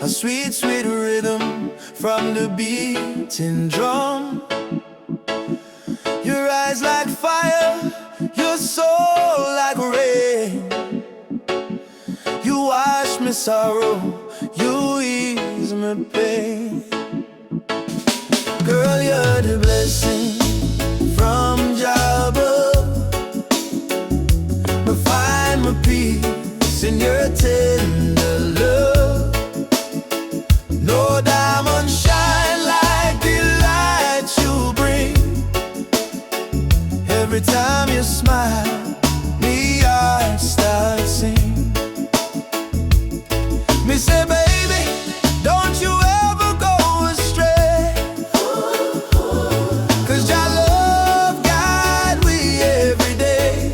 a sweet, sweet rhythm from the beating drum. Your eyes like fire, your soul like rain. You wash me sorrow, you ease my pain. Girl, you're the blessing from Jah above. I find my peace in your tender love. No diamond shine like the light you bring. Every time you smile, me heart starts sing. Me say, baby, don't you ever go astray, 'cause Jah love guide we every day.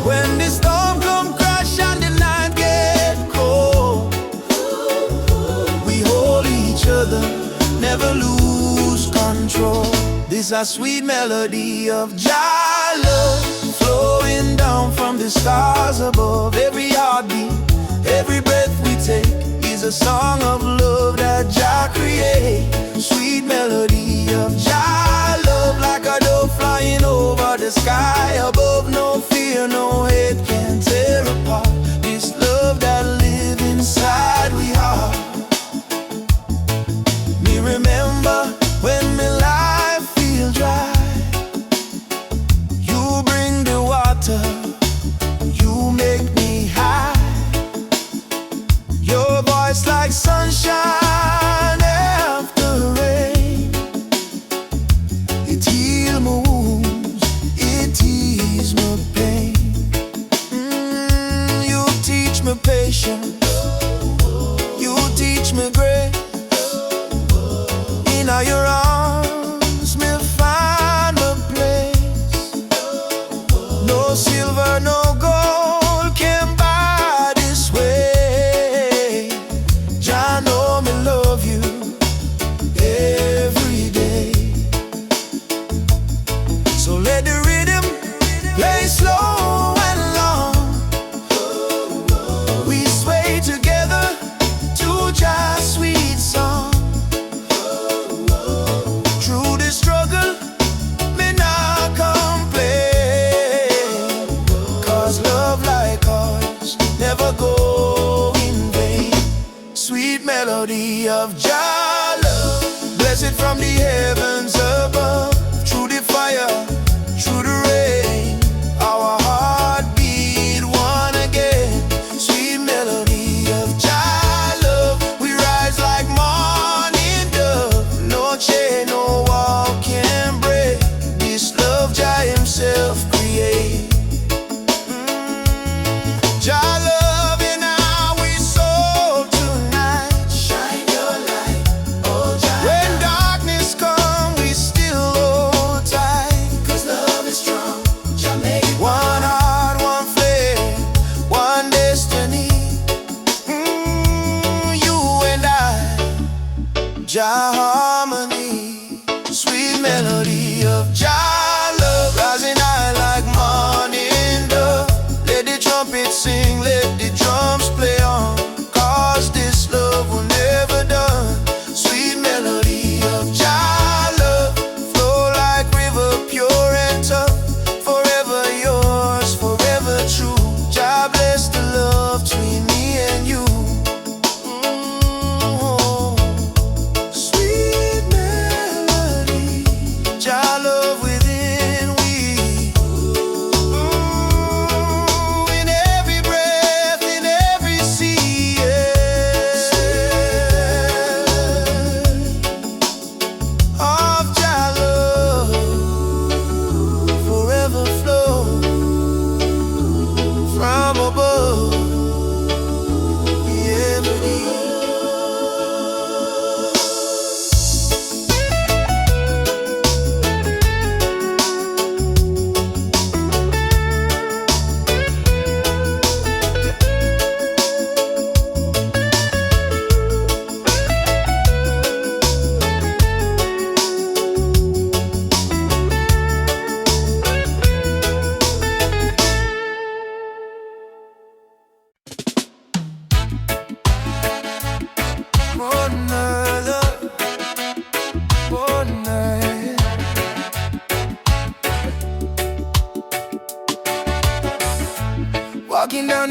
When the storm come crash and the night get cold, we hold each other, never lose control. This a sweet melody of Jah love, flowing down from the stars above. Every heartbeat, every breath we take is a song of love that Jah create. Sweet melody of Jah love, like a dove flying over the sky above. No fear, no hate can tear apart this love that live inside we heart. Me remember when me life feel dry, you bring the water, you make me high. Your voice like sunshine after rain. It heals my wounds, it eases my pain. You teach me patience, you teach me grace. In all your arms, me find my place. No silver, no gold can buy this way. Jah know me love you every day. So let the rhythm play slow and long. We sway together to Jah's sweet song. Through the struggle, me not complain, 'cause love like ours never go in vain. Sweet melody of Jah love, blessed from the heavens above. Through the fire, through the rain, our heart beat one again. Sweet melody of Jah love, we rise like morning dove. No chain, no wall can break this love Jah himself create. Jah love in our soul tonight. Shine your light, oh Jah. When darkness come, we still hold tight, 'cause love is strong. Jamaican. One heart, one flame, one destiny. You and I, Jah harmony. Sweet melody of Jah love, rising high like morning dove. Let the trumpet sing, let the drums play on, 'cause this love will never done. Sweet melody of Jah love, flow like river, pure and tough. Forever yours, forever true. Jah bless the love between me and you. Sweet melody, Jah love within we. In every breath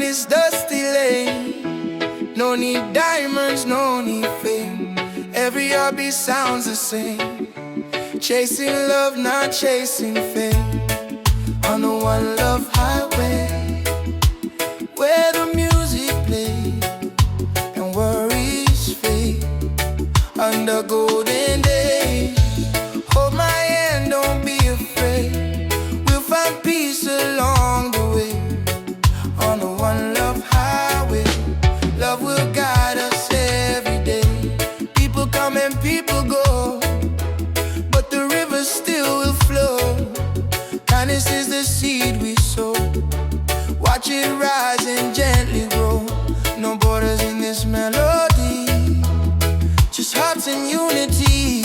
this dusty lane. No need diamonds, no need fame. Every heartbeat sounds the same. Chasing love, not chasing fame. On the one love highway, where the music plays and worries fade. Under golden days, hold my hand, don't be afraid. We'll find peace along the way. On the one love highway, love will guide us every day. People come and people go, but the river still will flow. Kindness is the seed we sow. Watch it rise and gently grow. No borders in this melody, just hearts in unity.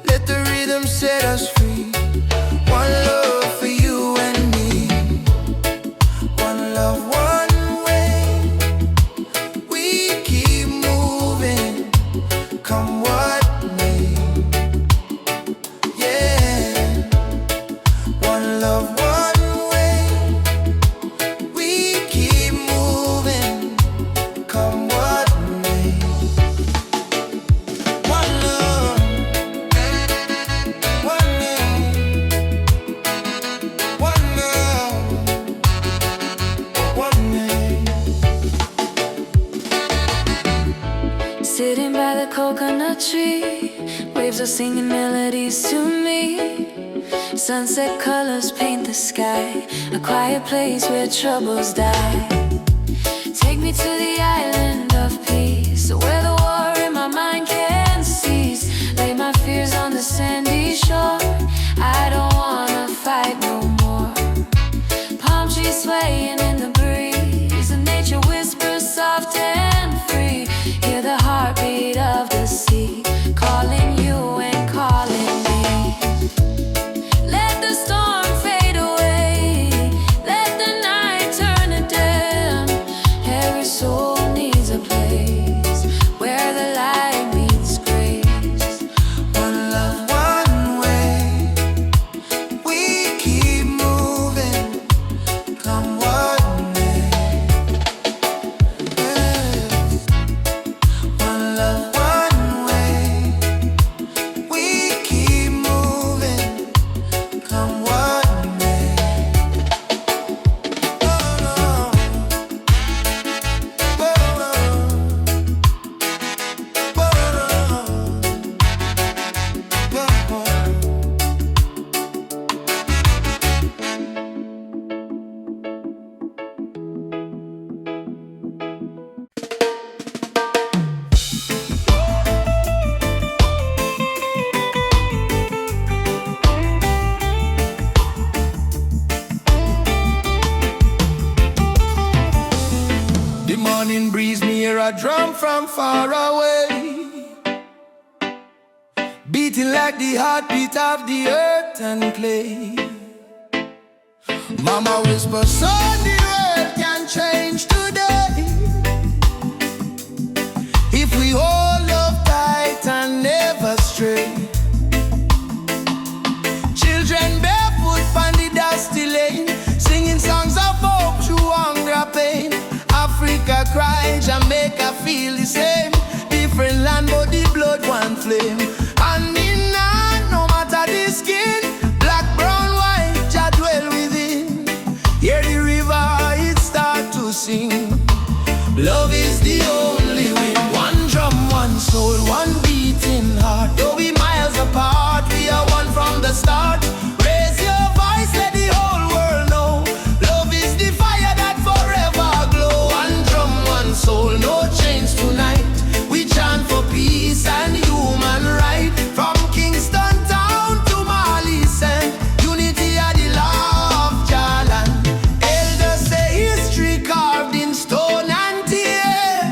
Let the rhythm set us free. One love for you and me. One love, one way. We keep moving, come what may. Yeah. One love, one way. We keep moving, come what may. One love, one name. One love, one name. Sitting by the coconut tree, waves are singing melodies to me. Sunset colors paint the sky, a quiet place where troubles die. Take me to the island of peace, where the war in my mind can cease. Lay my fears on the sandy shore. I don't wanna fight no more. Palm trees swaying in the breeze, and nature whispers soft and free. Hear the heartbeat of the sea, calling you and calling me. Let the storm fade away, let the night turn to dim. Every soul needs a place where the light meets grace. One love, one way. We keep moving, come what may. Yeah. One love, one way. We keep moving, come what may. Oh, no. Oh, the morning breeze, me hear a drum from far away, beating like the heartbeat of the earth and clay. Mama whisper, son, the world can change today if we hold love tight and never stray. Children barefoot on the dusty lane, singing songs of hope through hunger pain. Africa cry, Jamaica feel the same. Different land but the blood one flame. And in hand, no matter the skin, black, brown, white, Jah dwell within. Hear the river, it start to sing. Love is the only way. One drum, one soul, one beating heart. Though we miles apart, we are one from the start. Raise your voice, let the whole world know. Love is the fire that forever glow. One drum, one soul, no chains tonight. We chant for peace and human right. From Kingston town to Mali sent, unity are the law of Jalan. Elders say history carved in stone and tear.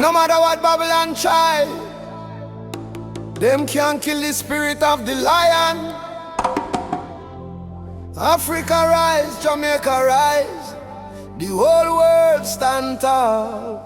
No matter what Babylon try, them can't kill the spirit of the lion. Africa rise, Jamaica rise, the whole world stand tall.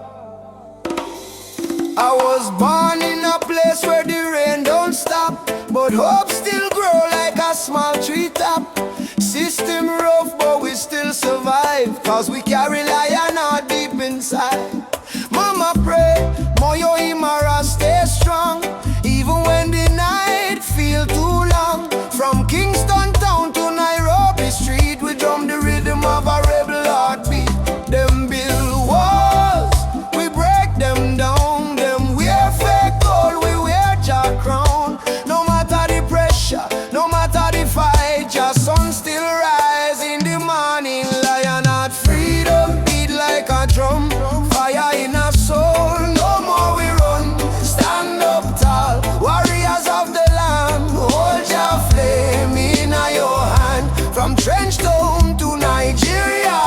I was born in a place where the rain don't stop, but hope still grow like a small tree top. System rough, but we still survive, cause we carry lion heart deep inside. Mama pray, Moyo Imara stay strong, even when the night feel too long. From Kingston town to Nairobi street, we drum the rhythm of a rebel heartbeat. Them build walls, we break them down. Them wear fake gold, we wear Jah crown. No matter the pressure, no matter the fight, Jah sun still rise in the morning. Lion heart freedom beat like a drum, fire in our soul. No more we run, stand up tall, warriors of the land. Hold Jah flame in your hand. From Trench Town to Nigeria,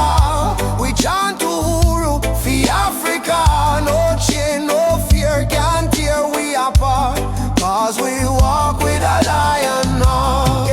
we chant Uhuru for Africa. No chain, no fear can tear we apart, cause we walk with a lion heart.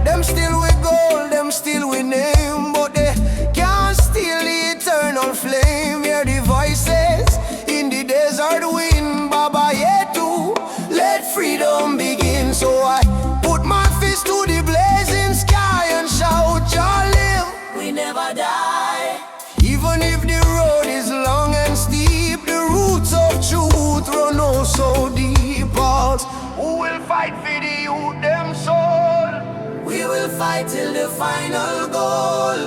Them still with gold, them still with name, but they can't steal the eternal flame. Hear the voices in the desert wind, Baba Yetu, let freedom begin. So I put my fist to the blazing sky and shout, Jah live, we never die. Even if the road is long and steep, the roots of truth run oh so deep. Pause. Who will fight for the youth, them soul? We will fight till the final goal.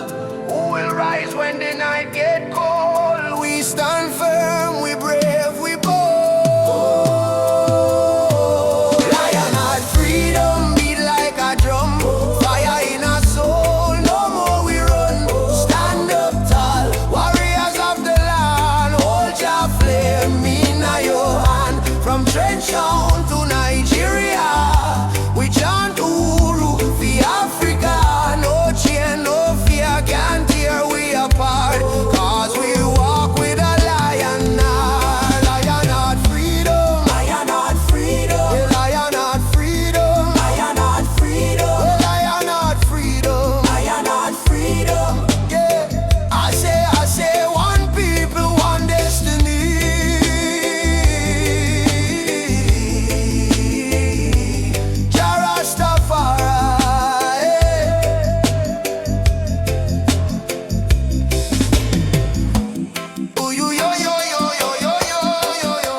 Who will rise when the night get cold? We stand firm, we brave, we bold. Lion heart freedom beat like a drum, fire in our soul. No more we run, stand up tall, warriors of the land. Hold Jah flame in your hand. From Trench Town to Nigeria, we chant Uhuru for Africa. No chain, no fear can tear we apart, cause we walk with a lion heart. Lion heart freedom, lion heart freedom, yeah, lion heart freedom, lion heart freedom, yeah, lion heart freedom, lion heart freedom. Yeah, I say, one people, one destiny. Jah Rastafari. Ooh, yo, yo, yo, yo, yo, yo, yo, yo.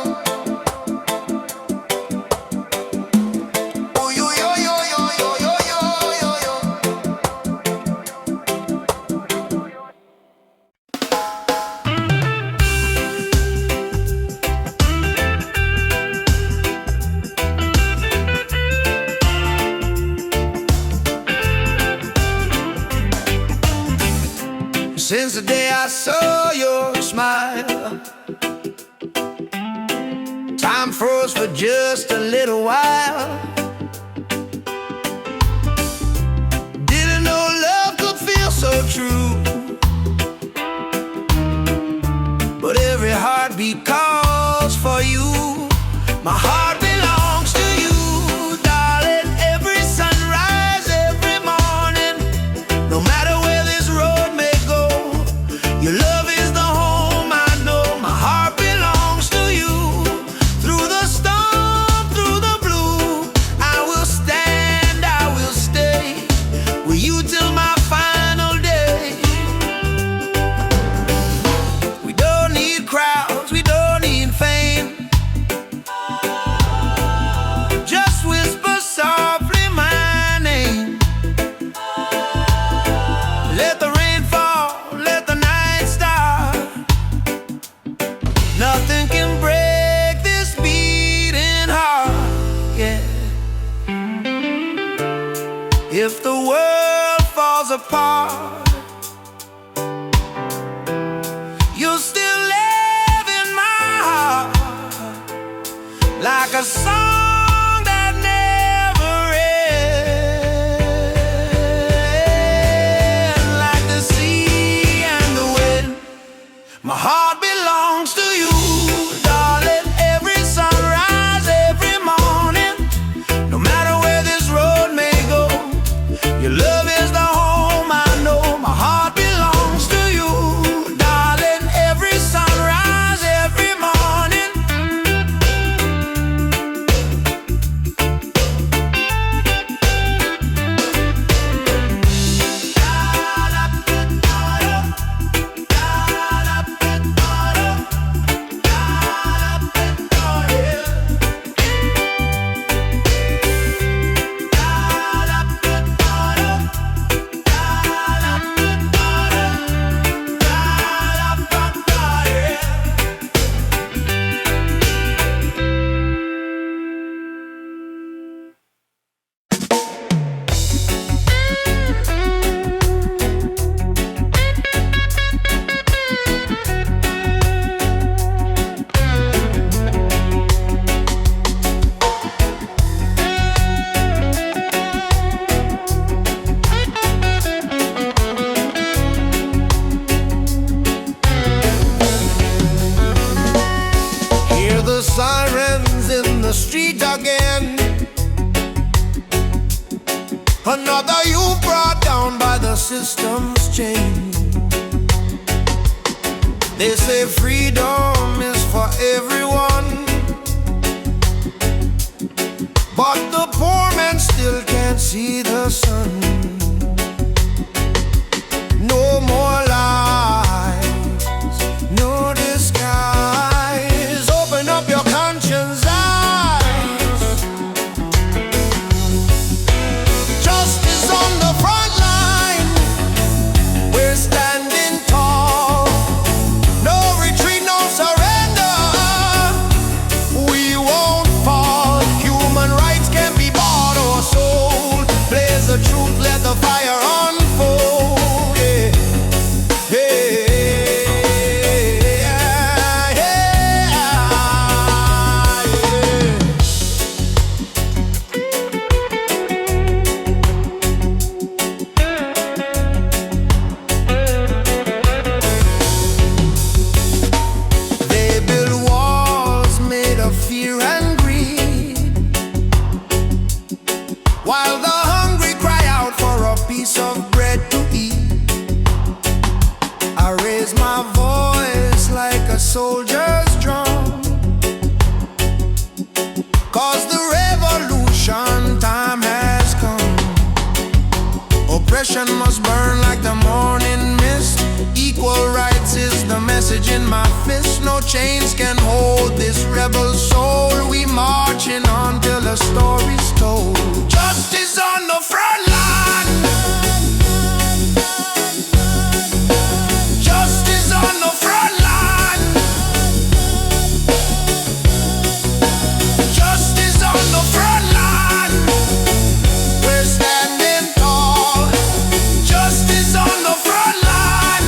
Ooh, yo, yo, yo, yo, yo, yo, yo, yo. Since the day I saw your smile, time froze for just a little while. Didn't know love could feel so true, but every heartbeat calls for you. My heart belongs to you, darling. Every sunrise, every morning, no matter where this road may go, your love is the home I know. My heart belongs to you. Through the storm, through the blue, I will stand, I will stay with you till my final day. We don't need crowds, we don't need fame. Just whisper softly my name. Let the rain fall, let the night start. Nothing can break this beating heart, yeah. If the world falls apart, you'll still live in my heart, like a song that never ends, like the sea and the wind. My heart belongs to you. again. Another youth brought down by the system's chain. They say freedom is for everyone, but the poor man still can't see the sun. No more lies, no disguise. Open up your conscience eyes. Justice on the front line. We're standing tall. No retreat, no surrender. We won't fall. Human rights can be bought or sold. Blaze the truth, let the fire unfold. While the hungry cry out for a piece of bread to eat, I raise my voice like a soldier's drum, 'cause the revolution time has come. Oppression must burn like the morning mist. Equal rights is the message in my fist. No chains can hold this rebel soul. We marching on till the story's told. Justice on the front line. Justice on the front line. Justice on the front line. We're standing tall. Justice on the front line.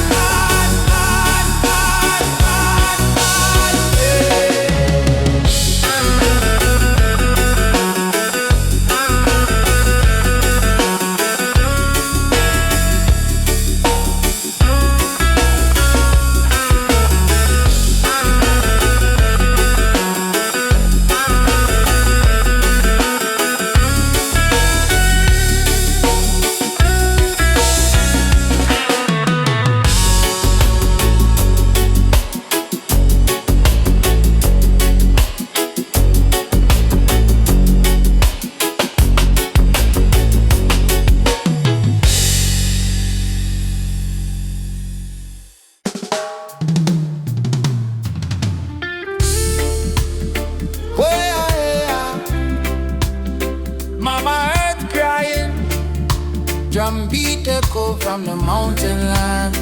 Mama earth crying, drum beat echo from the mountain land.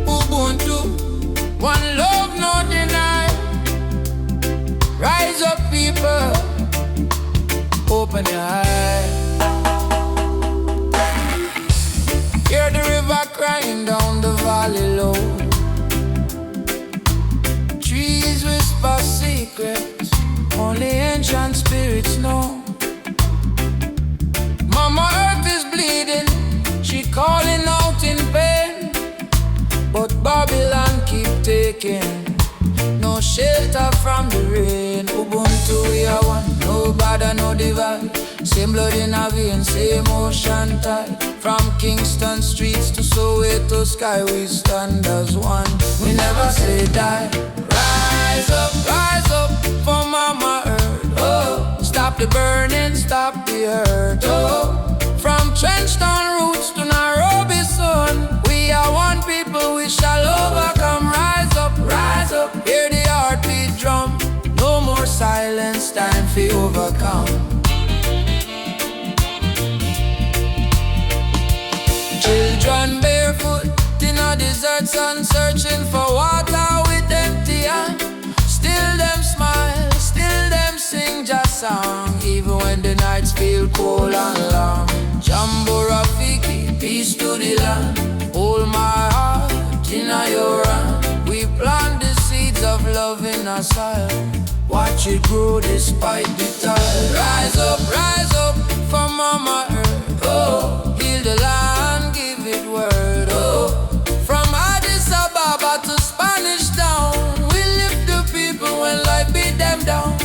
Ubuntu, one love, no deny. Rise up, people, open your eyes. Hear the river crying down the valley low. Trees whisper secrets only ancient spirits know. Mama earth is bleeding, she calling out in pain, but Babylon keep taking no shelter from the rain. Ubuntu we are one, no bother, no divide. Same blood in our veins, same ocean tide. From Kingston streets to Soweto sky, we stand as one. We never say die. Rise up for Mama Earth. Oh, stop the burning, stop the hurt. Oh, from Trenchtown roots to Nairobi sun, we are one people, we shall overcome. Rise up, hear the heartbeat drum. No more silence, time for overcome. Children barefoot in a desert sun, searching for water with empty hand. Still them smile, still them sing just song, even when the nights feel cold and long. Jambo Rafiki, peace to the land. Hold my heart in your hand. We plant the seeds of love in our soil. Watch it grow despite the tide. Rise up for Mama Earth. Oh, heal the land, give it word. Oh, from Addis Ababa to Spanish Town, we lift the people when life beat them down.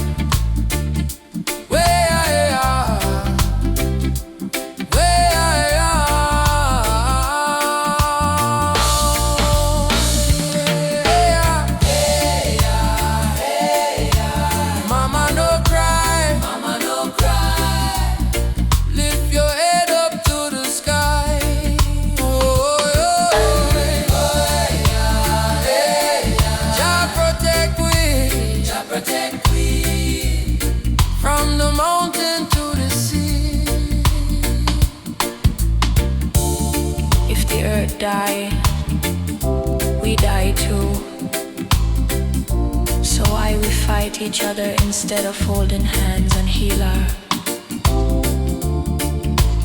fight each other instead of holding hands and heal our.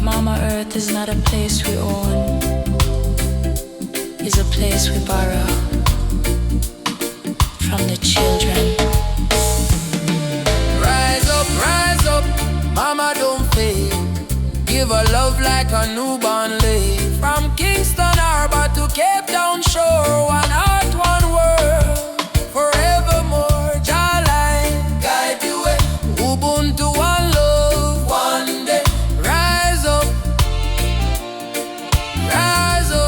Mama Earth is not a place we own, is a place we borrow from the children. Rise up, mama don't fade. Give her love like a newborn lay. From Kingston Harbor to Cape Town shore, one heart, one world, forevermore. Jah light guide the way. Ubuntu, one love, one day. Rise up, rise up.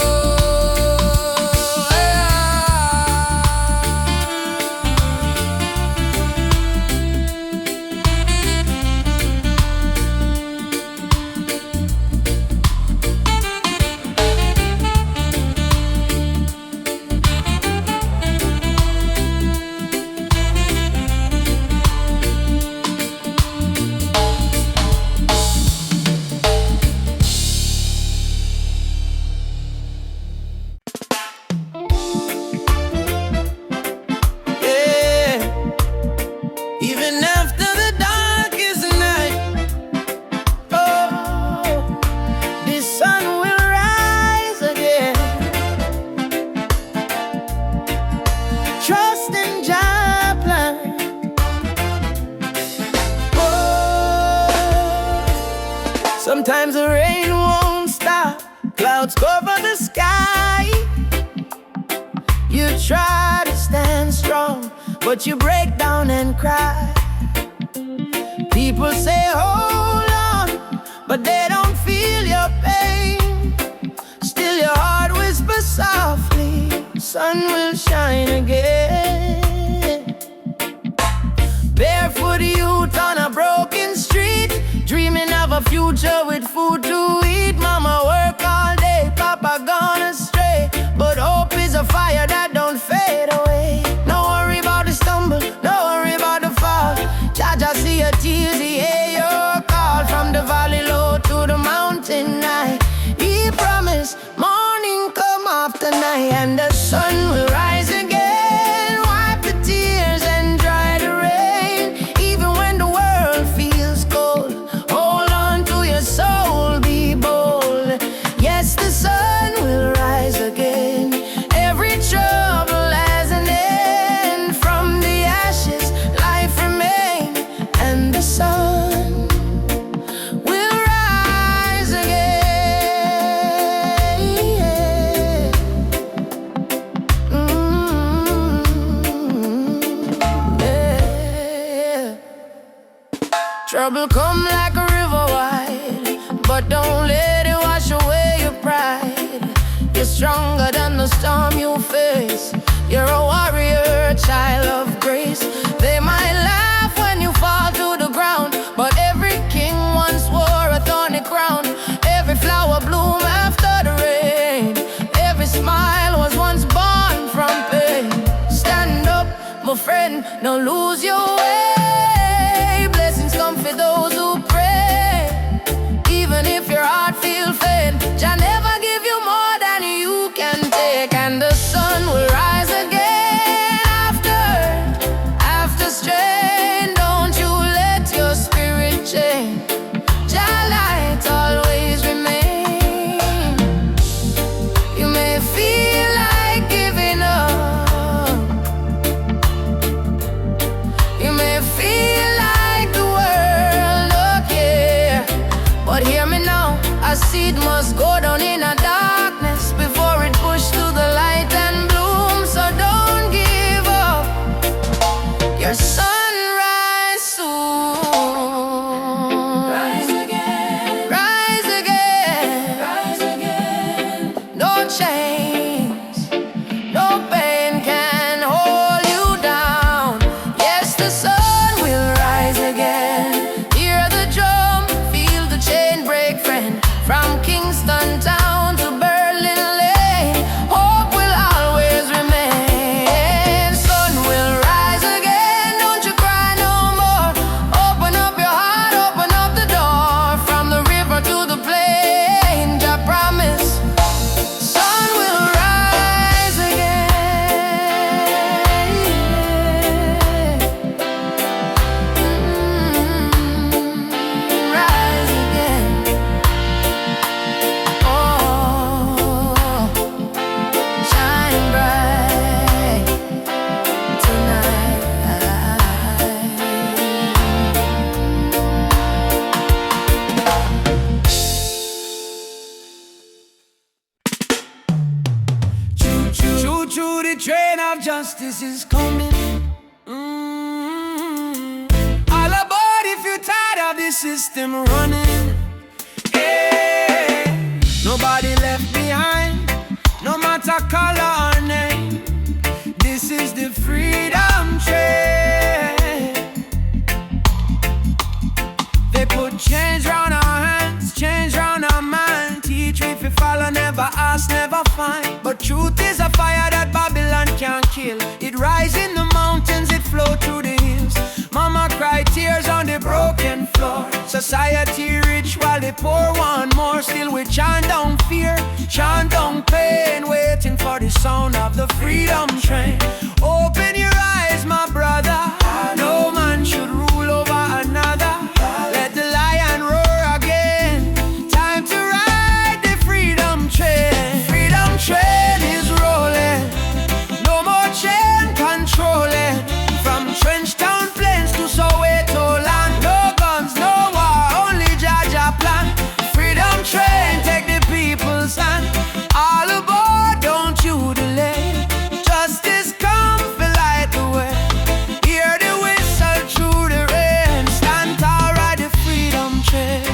Sometimes the rain won't stop, clouds cover the sky. You try to stand strong, but you break down and cry. People say hold on, but they don't feel your pain. Still your heart whispers softly, sun will shine again. Barefoot youth on a broken street, dreaming of a future with food to eat. Mama work all day, papa gone astray, but hope is a fire that don't fade away. No worry about the stumble, no worry about the fall. Jaja see your tears, he hear your call. From the valley low to the mountain high, he promised morning come after night, and the sun will rise again. Wipe the tears and dry the rain. Even when the world feels cold, hold on to your soul, be bold. Yes, the sun will rise again. Every trouble has an end. From the ashes, life remains, and the sun will rise again. Yeah. Trouble come like a river wide, but don't let it wash away your pride. You're stronger than the storm you face. You're a warrior, child of grace. They might laugh when you fall to the ground, but every king once wore a thorny crown. Every flower bloom after the rain. Every smile was once born from pain. Stand up, my friend, don't lose your way. Blessings come for those who pray. Even if your heart feels faint, Jah never give you more than you can take. And the sun will rise again after strain. Don't you let your spirit change. Jah light always remain. You may feel like giving up, you may justice is coming. All aboard if you're tired of the system running. Hey, nobody left behind, no matter color or name. This is the freedom train. They put change round our hands, change round our mind. Teach we if we follow, never ask, never find. But truth is a fire that Babylon can't kill. It rise in the mountains, it flow through the hills. Mama cry tears on the broken floor. Society rich while the poor want more. Still we chant down fear, chant down pain, waiting for the sound of the freedom train. Open your eyes, my brother. No man should rule over another. Let the lion roar again. Time to ride the freedom train. Freedom train is rolling. No more chain controlling. From Trenchtown Plains to Soweto land. No guns, no war, only Jaja plan. Freedom train, take the people's hand. All aboard, don't you delay. Justice come, fill light the way. Hear the whistle through the rain. Stand tall, ride the freedom train.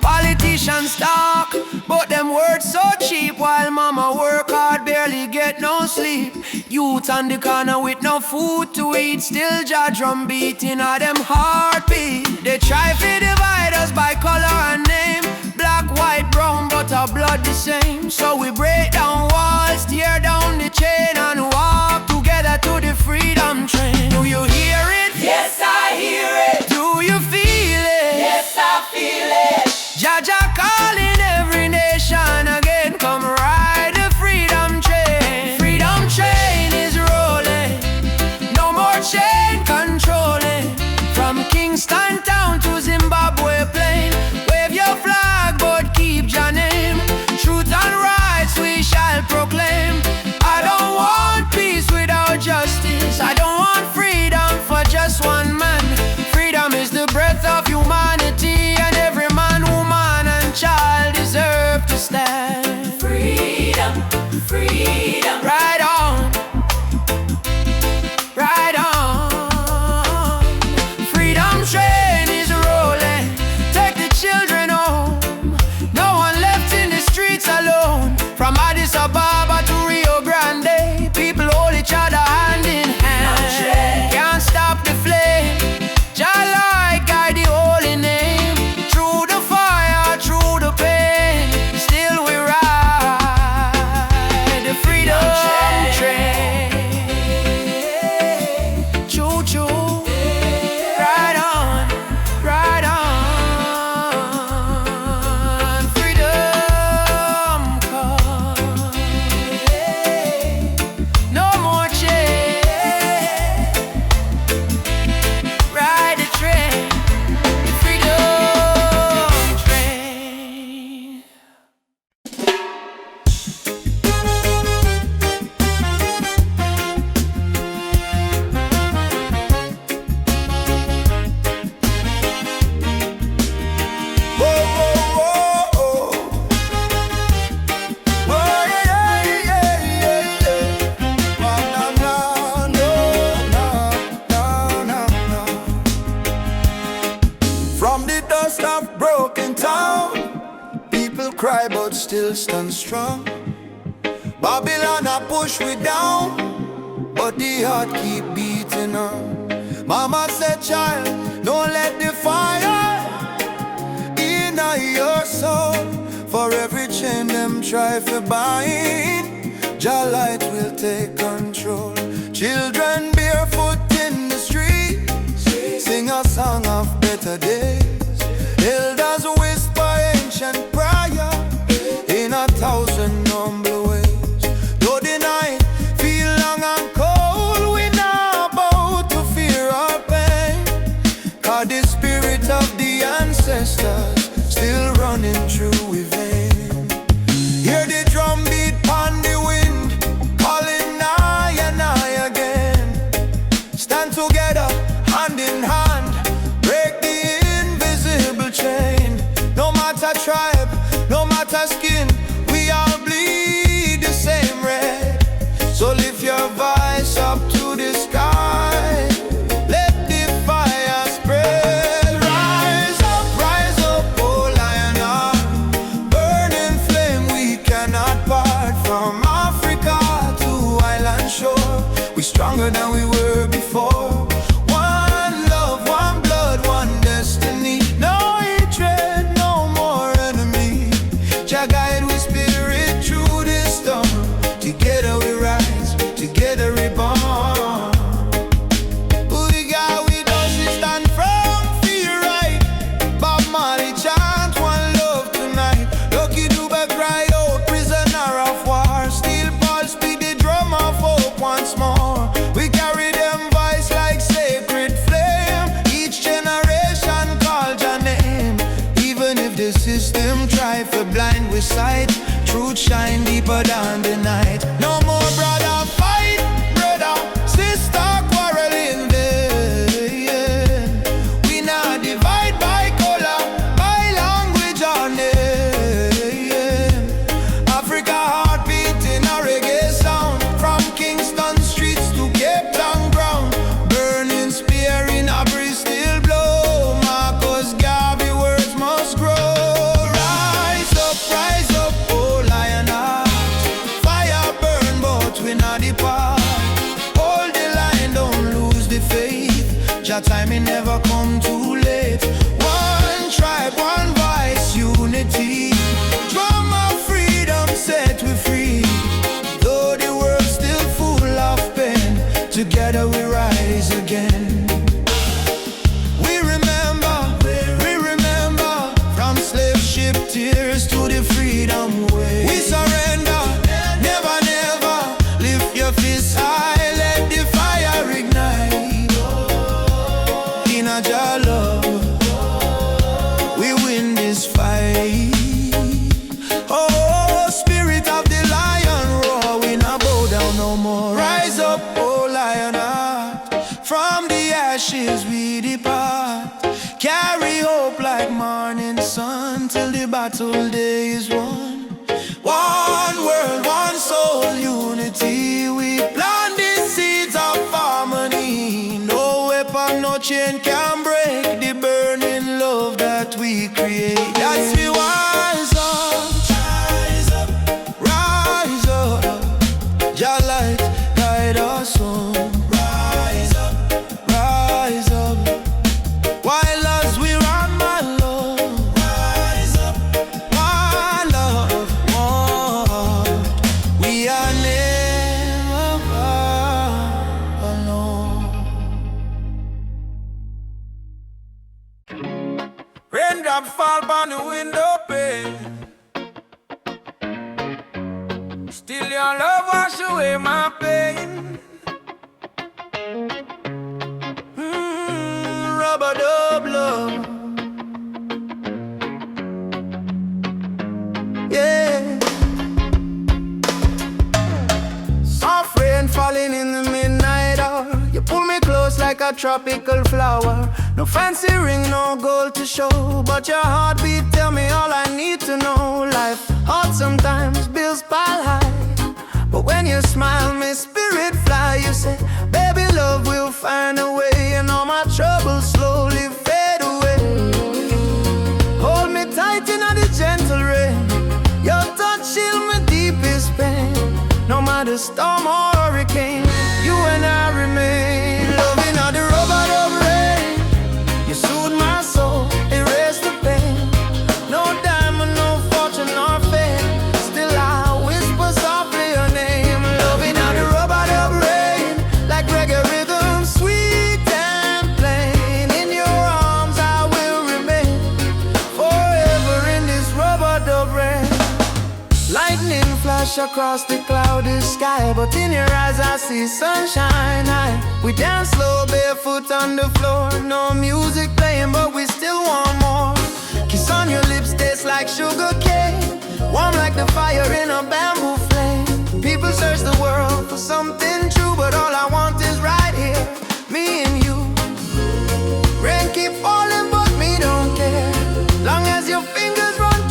Politicians talk, but them words so cheap. While mama work hard, barely get no sleep. Youth on the corner with no food to eat. Still jaw drum beating at them heartbeat. They try to divide us by color and name. Black, white, brown, but our blood the same. So we break down walls, tear down the chain, and walk together to the freedom train. Do you hear it? Yes, I hear it. Do you feel it? Yes, I feel it. Jaja calling every nation again. Come ride the freedom train. Freedom train is rolling. No more chain controlling. From Kingston town to Zimbabwe plain. Wave your flag but keep your name. Truth and rights we shall proclaim. I don't want peace without justice. I don't want freedom for just one man. Freedom is the breath of humanity, and every man, woman and child deserve to stand. Freedom, freedom. Right on, right on. Freedom train is rolling. Take the children home. No one left in the streets alone. From Addis Ababa to Rio Grande, people hold each other hand in hand. Can't stop the flame. Jah light guide the holy name. Through the fire, through the pain, still we ride the freedom train. Choo choo, ride on, ride on. Freedom come. No more chain. Ride the train, freedom train. Whoa, whoa, whoa, whoa. Oh, yeah, yeah, yeah, yeah. Oh, no, no, no, no, no, no. From the dust of broken town, people cry but still stand strong. Babylon a push we down, but the heart keep beating on. Mama said, child, don't let the fire in your soul. For every chain them try to bind, Jah light will take control. Children barefoot in the streets, sing a song of better days. Elders whisper ancient prayer in 1,000 humble ways. Though the night feel long and cold, we not about to fear or pain. 'Cause the spirit of the ancestors still running through we vein. Hear the drum beat on the wind, calling nigh and nigh again. Stand together, hand in hand, break the invisible matter tribe, no matter skin, we all bleed the same red. So lift your voice up to the sky, let the fire spread. Rise up, oh lion heart, burning flame we cannot part. From Africa to island shore, we stronger than we were before. One love, one blood, one destiny. No hatred, no more enemy. Jah guide with spirit through this storm. Together we rise, together we born. We got with us, we stand firm, feel right. Bob Marley chant one love tonight. Lucky Duba cry out, prisoner of war. Steel pulse beat the drum of hope once more. We carry them voice like sacred flame. Each generation call your name. Even if the system try for blind with sight, truth shine deeper than the night. No more brother fight, brother, sister quarreling there. We not divide by color, by language or name. Africa heartbeat in a reggae sound. From Kingston streets to Cape Town ground. Burning spear in a breeze still blow. Marcus Garvey words must grow. Rise up, oh lion heart. Fire burn but we not depart. Hold the line, don't lose the faith. Jah time it never come too late. One tribe, one voice, unity. Drum of freedom set we free. Though the world's still full of pain, together we rise again. We remember, from slave ship tears to the freedom way. We surrender, never, never. Lift your fists high, let the fire ignite. In a Jah love, we win this fight. Oh, spirit of the lion roar, we not bow down no more. Rise up, oh lion heart. From the ashes we depart. Carry hope like morning sun till the battle day is won. One world, one soul, unity. We plant the seeds of harmony. No weapon, no chain can break the burning love that we create. That's we rise up, rise up. Jah light guide us home. Rise up. While as we run my love. Rise up. One love, one. We are never alone. Raindrop fall on the window pane. Still your love wash away my pain. Rubber dub love. Yeah. Soft rain falling in the midnight hour. You pull me close like a tropical flower. No fancy ring, no gold to show, but your heartbeat tell me all I need to know. Life hard sometimes, bills pile high, but when you smile, my spirit fly. You say, baby, love will find a way, and all my troubles slowly fade away. Hold me tight in the gentle rain. Your touch shield my deepest pain. No matter storm or hurricane, you and I remain. Loving all the rubber of rain. You soothe my soul, erase the pain. No diamond, no fortune or fame. Still I whisper softly your name. Loving all the rubber of rain. Like reggae rhythm, sweet and plain. In your arms I will remain. Forever in this rubber dub rain. Lightning flash across the cloudy sky, but in your eyes I see sunshine high. We dance slow, barefoot on the floor. No music playing, but we still want more. Kiss on your lips tastes like sugar cane. Warm like the fire in a bamboo flame. People search the world for something true, but all I want is right here, me and you. Rain keep falling, but me don't care. Long as your fingers run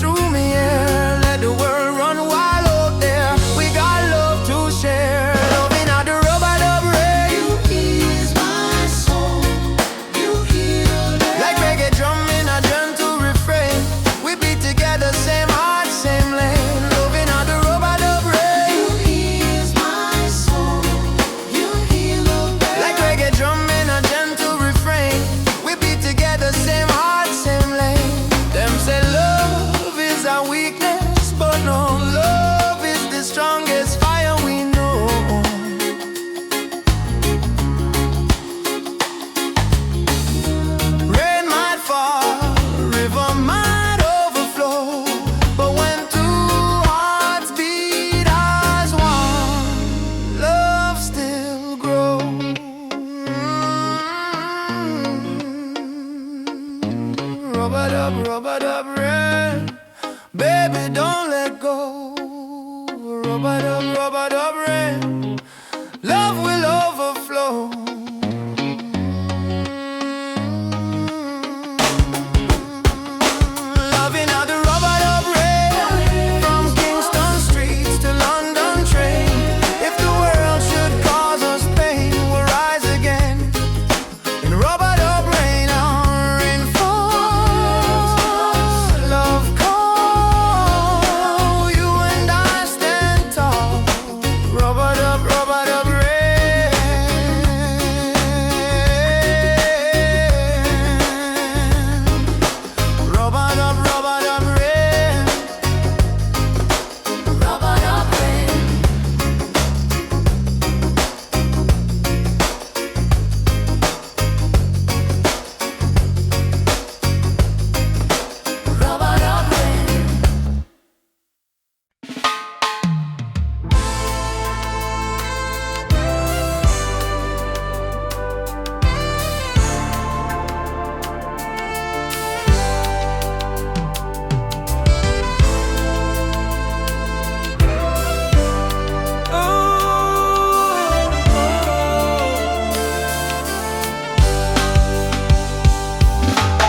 Rub-a-dub rain, baby, don't let go. Rub-a-dub rain, love will overflow. Loving how the rub-a-dub rain, from Kingston streets to London train. If the world should cause us pain, we'll rise again. In rub-a-dub rain, our rain falls. Love call, you and I stand tall. Rub-a-dub rain. Rub-a-dub rain. Rub-a-dub rain. Rub-a-dub rain.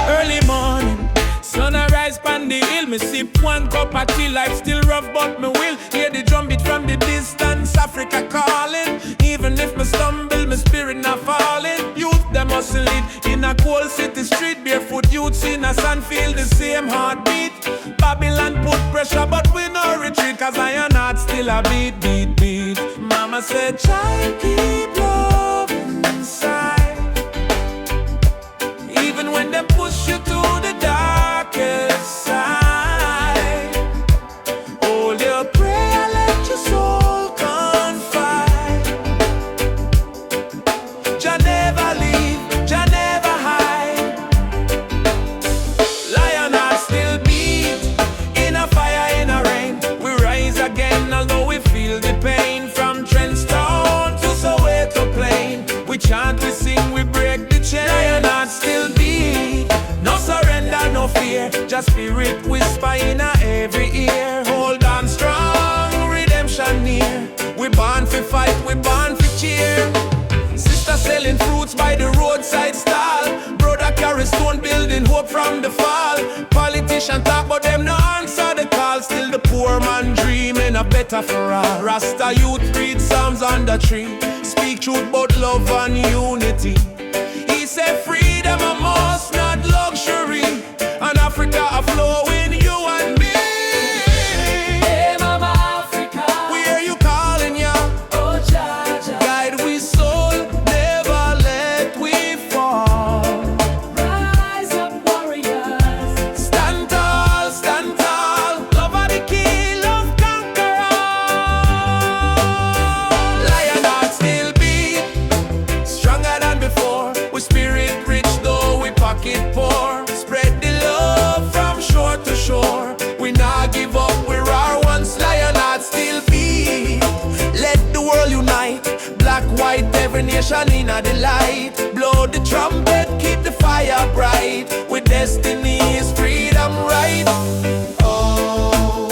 Early morning, sun arise pan the hill. Me sip one cup of tea, life still rough but me will. Hear the drum beat from the distance, Africa calling. Even if me stumble, me spirit not falling. Youth them hustle it in a cold city street. Barefoot youths in a sand feel the same heartbeat. Babylon put pressure but we no retreat, cause iron heart still a beat, beat, beat. Mama said, child, keep love inside. Even when they push you to the darkest side, hold your prayer, let your soul confide. Jah never leave, Jah never hide. Lion heart still beat, in a fire, in a rain. We rise again, although we feel the pain. From Trenchtown to Soweto Plain, we chant, we sing, we break the chain. Lion heart still beat, no surrender, no fear. Just spirit whisper in every ear. Hold on strong, redemption near. We born for fight, we born for cheer. Sister selling fruits by the roadside stall. Brother carry stone building hope from the fall. Politician talk but them no answer the call. Still the poor man dreaming a better for all. Rasta youth read Psalms on the tree. Speak truth about love and unity. He said freedom a must, not luxury. And Africa a flowing, you and me. Hey, Mama Africa. We hear you calling, ya. Oh, Jah, Jah. Guide we soul, never let we fall. Rise up, warriors. Stand tall, love are the key, love conquer all. Lion heart still beat, stronger than before. We spirit rich though we pocket poor. Spread the love from shore to shore. We not give up, we're our once. Lion heart still beat. Let the world unite, black, white, every nation in the light. Blow the trumpet, keep the fire bright. With destiny is freedom right. Oh,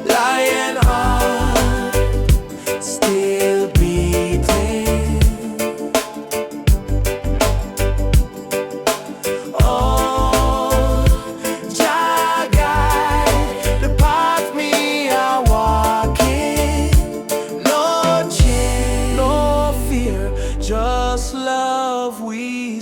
lion heart still beating. Oh, Jah guide the path me are walking. No change, no fear, just love we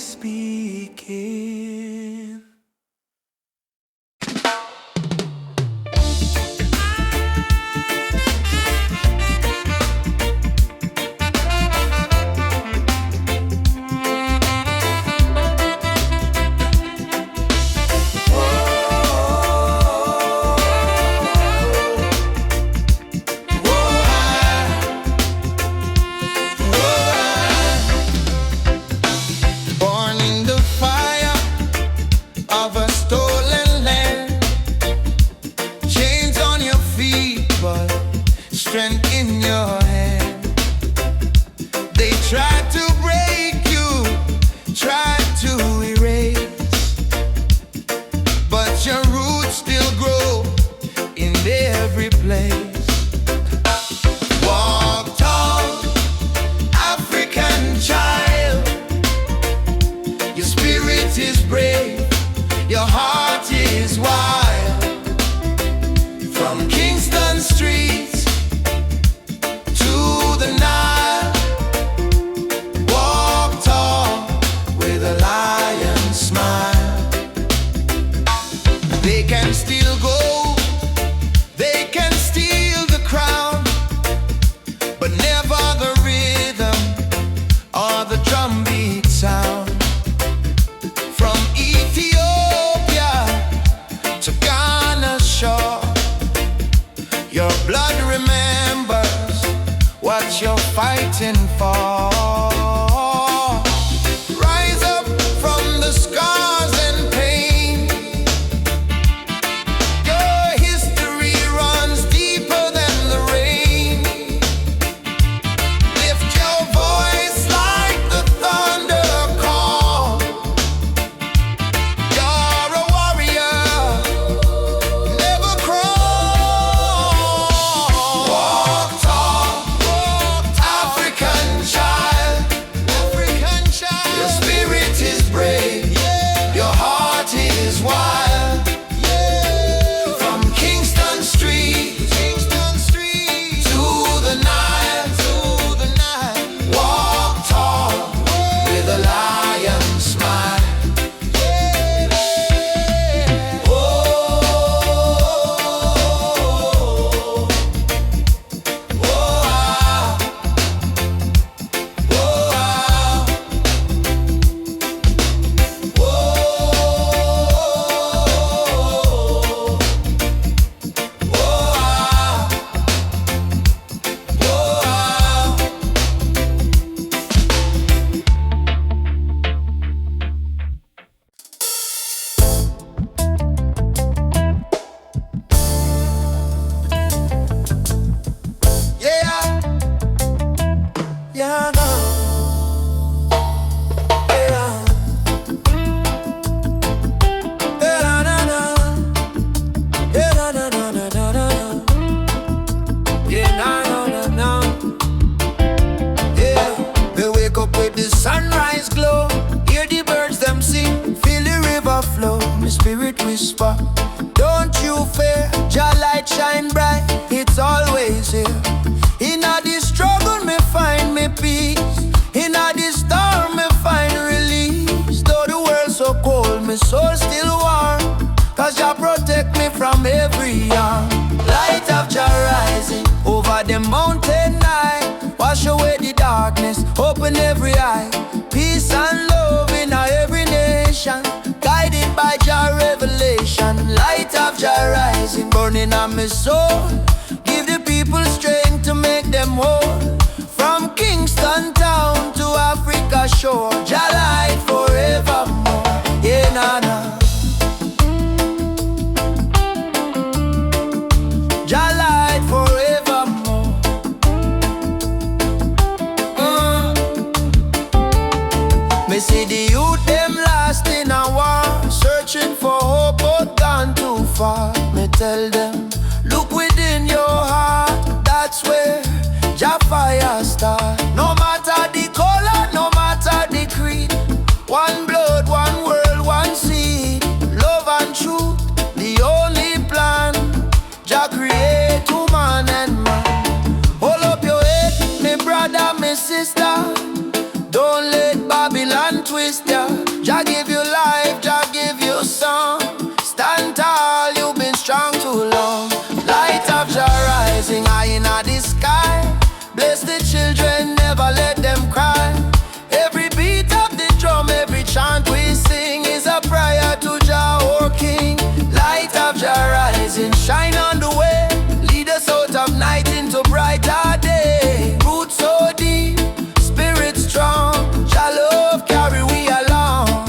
place. Walk tall, African child. Your spirit is brave, your heart is wild. From Kingston streets to the Nile, walk tall with a lion smile. They can steal gold, they can steal the crown, but never the rhythm or the drumbeat sound. From Ethiopia to Ghana's shore, your blood remembers what you're fighting for. Rise up from the scars and pain. Your history runs deeper than the rain. Lift your voice like the thunder call. You're a warrior, never crawl. Walk tall, African child. African child. Your spirit is brave, your heart is wild. From Kingston Street to the Nile, walk tall with a lion smile. Oh, oh, ah. Yeah, yeah, no. Yeah. Yeah, na, na. Yeah, na, na, na, na, na, na. Yeah, na, na, na, na. Yeah. We wake up with the sunrise glow, hear the birds them sing, feel the river flow. My spirit whisper, don't you fear, Jah light shine bright, it's always here. In a the struggle me find me peace, in a the storm me find release. Though the world so cold, my soul still warm, cause Jah protect me from every harm. Light of Jah rising over the mountain night, wash away the darkness, open every eye. Peace and love in every nation, guided by Jah revelation. Light of Jah rising, burning on my soul, give the people strength to make them whole. From Kingston town to Africa shore, Jah light forevermore. Yeah, na na. Jah light forevermore. Me see the youth them lost in a war, searching for hope but gone too far. Me tell them, look within your heart, that's where Jah fire start. No matter the color, no matter the creed, one blood, one world, one seed. Love and truth, the only plan. Jah create woman and man. Hold up your head, me brother, me sister. Don't let Babylon twist ya. Jah give you life, Jah give you song. Stand tall, you've been strong too long. Light of Jah rising high in the sky. Bless the children, never let them cry. Every beat of the drum, every chant we sing is a prayer to Jah, our King. Light of Jah rising, shine on the way. Lead us out of night into brighter day. Roots so deep, spirit strong. Jah love carry we along.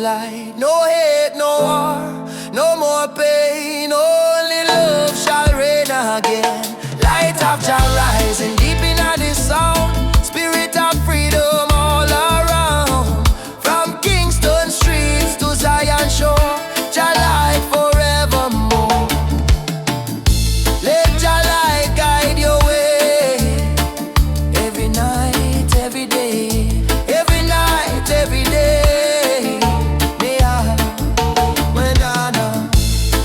light. No hate, no war, no more pain. Only love shall reign again. Light of Jah rising deep in this sound. Spirit of freedom all around. From Kingston streets to Zion shore, Jah light forevermore. Let Jah light guide your way. Every night, every day. Every night, every day. Me heart, when I know,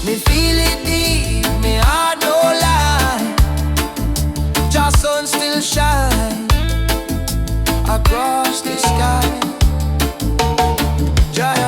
me feel it deep, me heart no lie. Jah sun still shine across the sky. Jah.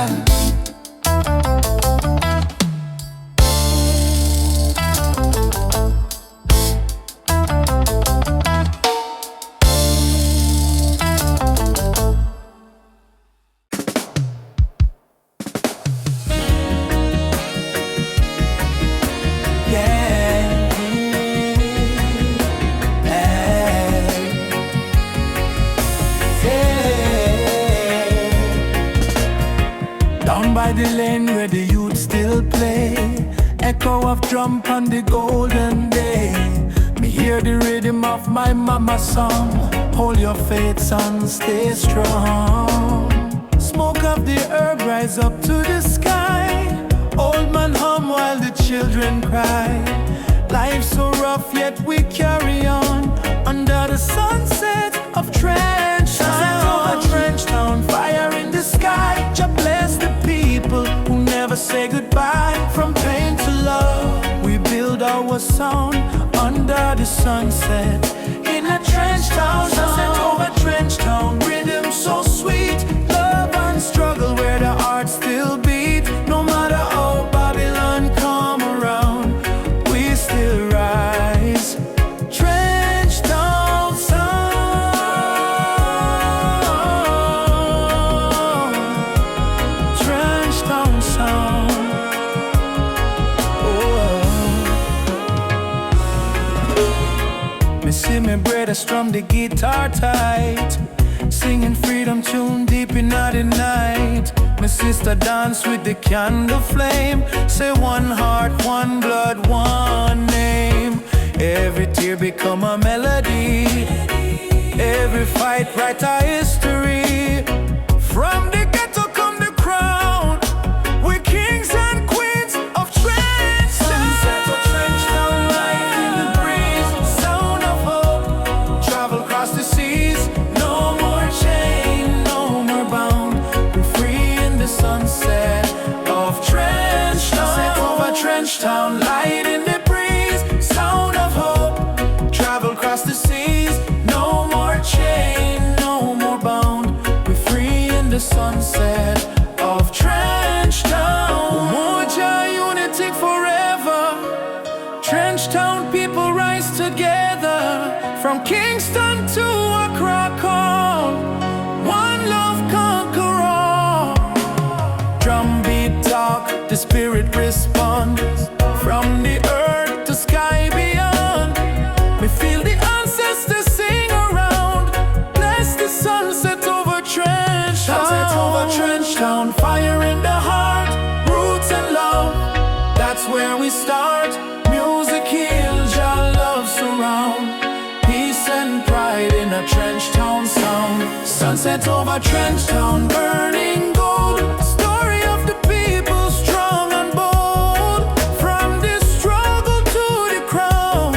Down by the lane where the youth still play, echo of drum on the golden day. Me hear the rhythm of my mama's song. Hold your faith, son, stay strong. Smoke of the herb rise up to the sky. Old man hum while the children cry. Life's so rough yet we carry on. Under the sunset of Trench Town. Trench Town, fire in the sky. Jah bless the people who never say goodbye. From pain to love, we build our sound. Under the sunset, in a Trench Town. Sunset over Trench Town, rhythm so sweet. Love and struggle where the heart still beat. No matter how Babylon come around, we still rise. Trench Town sound. Trench Town sound. Me see me brother strum the guitar tight, singing freedom tune deep in the night. My sister dance with the candle flame. Say one heart, one blood, one name. Every tear become a melody. Every fight write a history. From the ghetto come the crown. We're kings and queens of Trench. Sunset of Trench Town, light in the breeze. Sound of hope, travel across the seas. No more chain, no more bound. We're free in the sunset of Trench Town. Sunset over Trench Town, light in the breeze. Sound of hope, travel across the seas. No more chain, no more bound. We're free in the sunset of Trench Town. Umoja unity forever. Trench Town people rise together. From Kingston to Accra call. One love conquer all. Drum beat talk, the spirit respond. From the earth to sky beyond, we feel the ancestors sing around. Bless the sunset over Trench Town. Sunset over Trench Town, fire in the heart. Roots and love, that's where we start. Music heals, Jah love surround. Peace and pride in a Trench Town sound. Sunset over Trench Town, burning gold. Story of the people, strong and bold. From the struggle to the crown,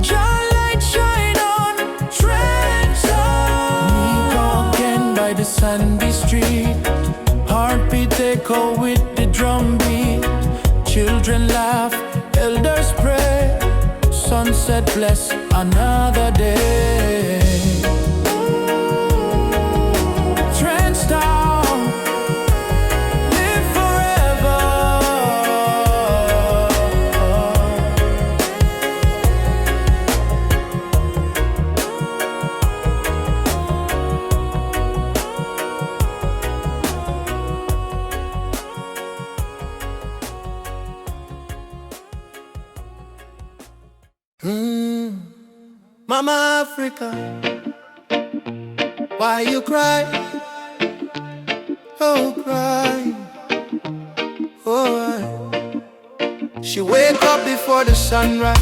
Jah light shine on Trench Town. We go again by the sandy street. Heartbeat echo with the drum beat. Children laugh, elders pray. Sunset bless another day. Trench Town, live forever. Mama Africa, why you cry? Oh, cry. Oh, she wake up before the sunrise,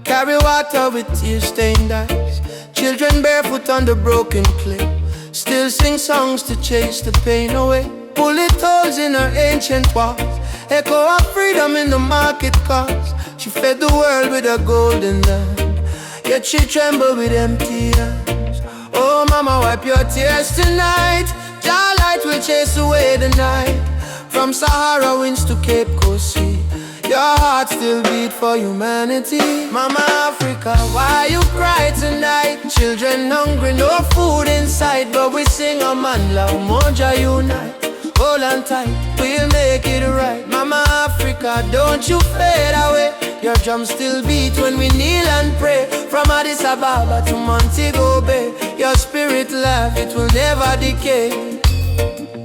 carry water with tear-stained eyes. Children barefoot on the broken clay, still sing songs to chase the pain away. Bullet holes in her ancient walls, echo of freedom in the market cars. She fed the world with a golden land, yet she trembled with empty hands. Oh mama, wipe your tears tonight. Your light will chase away the night. From Sahara winds to Cape Coast Sea, your heart still beat for humanity. Mama Africa, why you cry tonight? Children hungry, no food inside, but we sing a man love, Moja unite. Hold on tight, we'll make it right. Mama Africa, don't you fade away. Your drums still beat when we kneel and pray. From Addis Ababa to Montego Bay, your spirit laugh, it will never decay.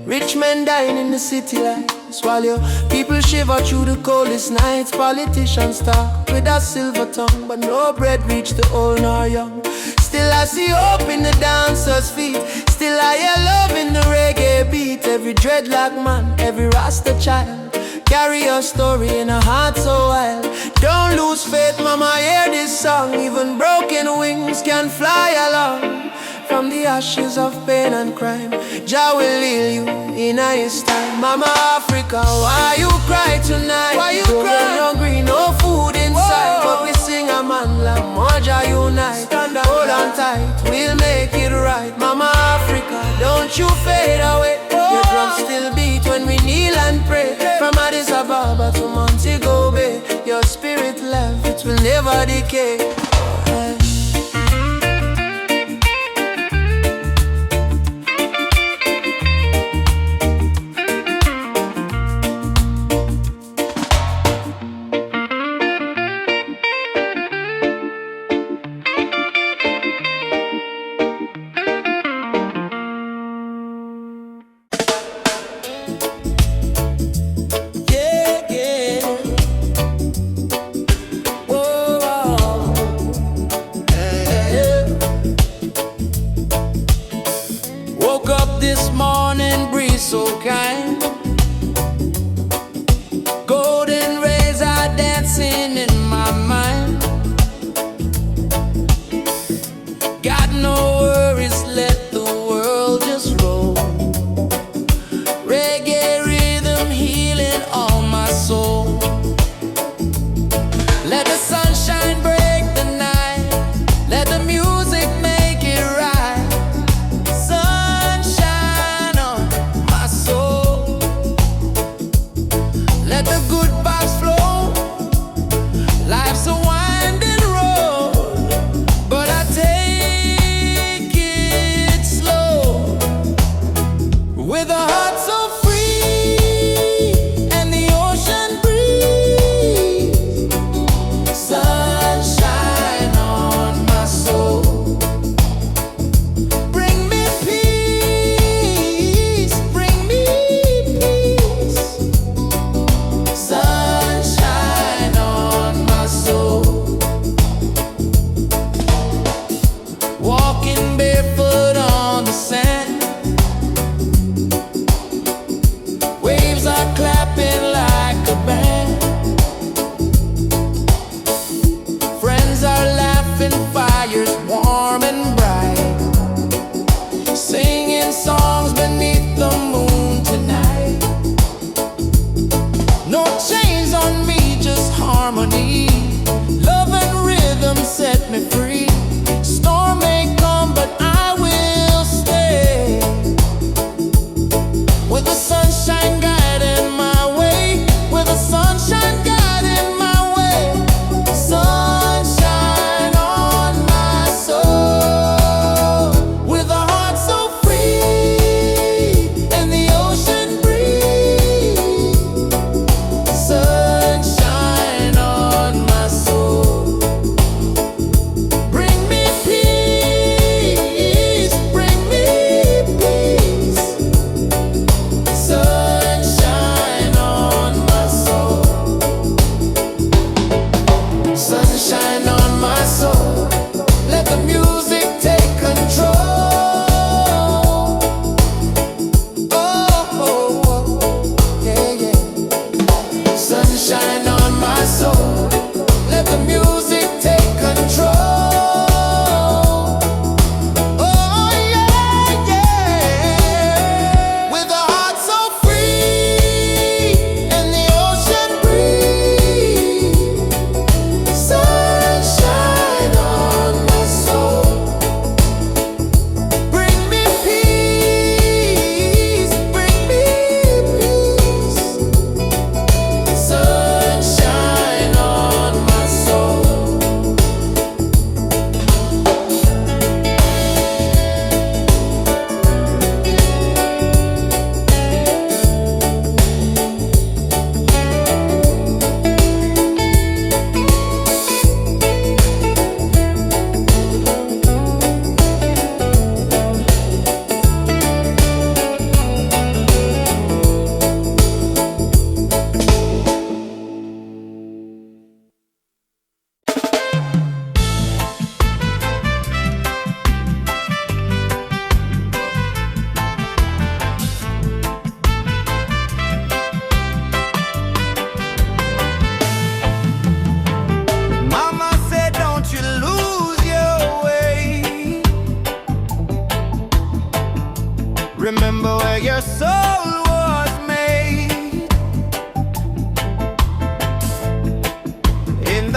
Rich men dying in the city lights, while your people shiver through the coldest nights. Politicians talk with a silver tongue, but no bread reach the old nor young. Still I see hope in the dancers' feet, still I hear love in the reggae beat. Every dreadlock man, every Rasta child, carry your story in a heart so wild. Don't lose faith, mama, hear this song. Even broken wings can fly along. From the ashes of pain and crime, Jah will heal you in His time. Mama Africa, why you cry tonight? Why you cry? Hungry, no food inside. But we sing a man like Moja unite. Hold on tight, we'll make it right. Mama Africa, don't you fade away. Your drums still beat when we kneel and pray. From Addis Ababa to Montego Bay, your spirit life, it will never decay.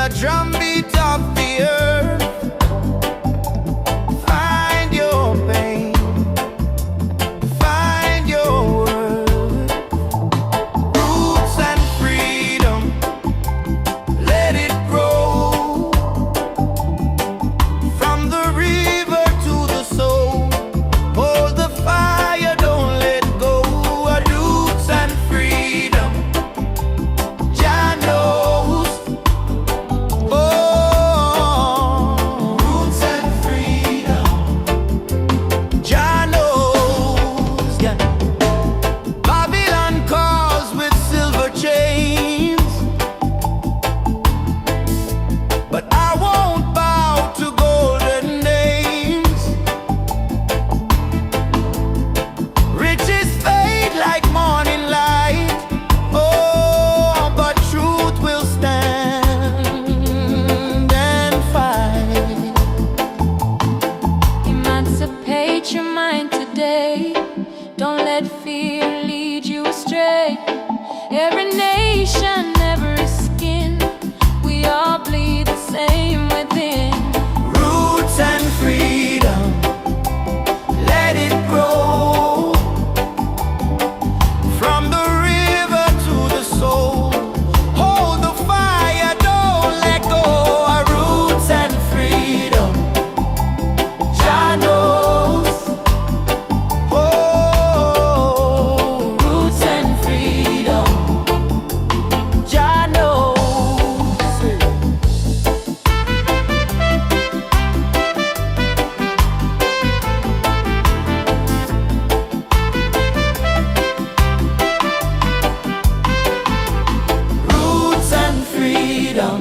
the drumbeat of the earth. Find your pain, find your worth. Roots and freedom, let it grow. From the river to the soul, hold the fire, don't let go. Roots and freedom, Jah knows. Oh, roots and freedom, Jah knows. Yeah. Babylon calls with silver chains, but I won't bow to golden names. Riches fade like morning light. Oh, but truth will stand and fight. Emancipate your mind today. Don't let fear lead you astray. Every nation, every skin, we all bleed the same within. Roots and freedom, let it grow. From the river to the soul, hold the fire, don't let go. Roots and freedom, Jah knows. Oh, roots and freedom, Jah knows. Roots and freedom,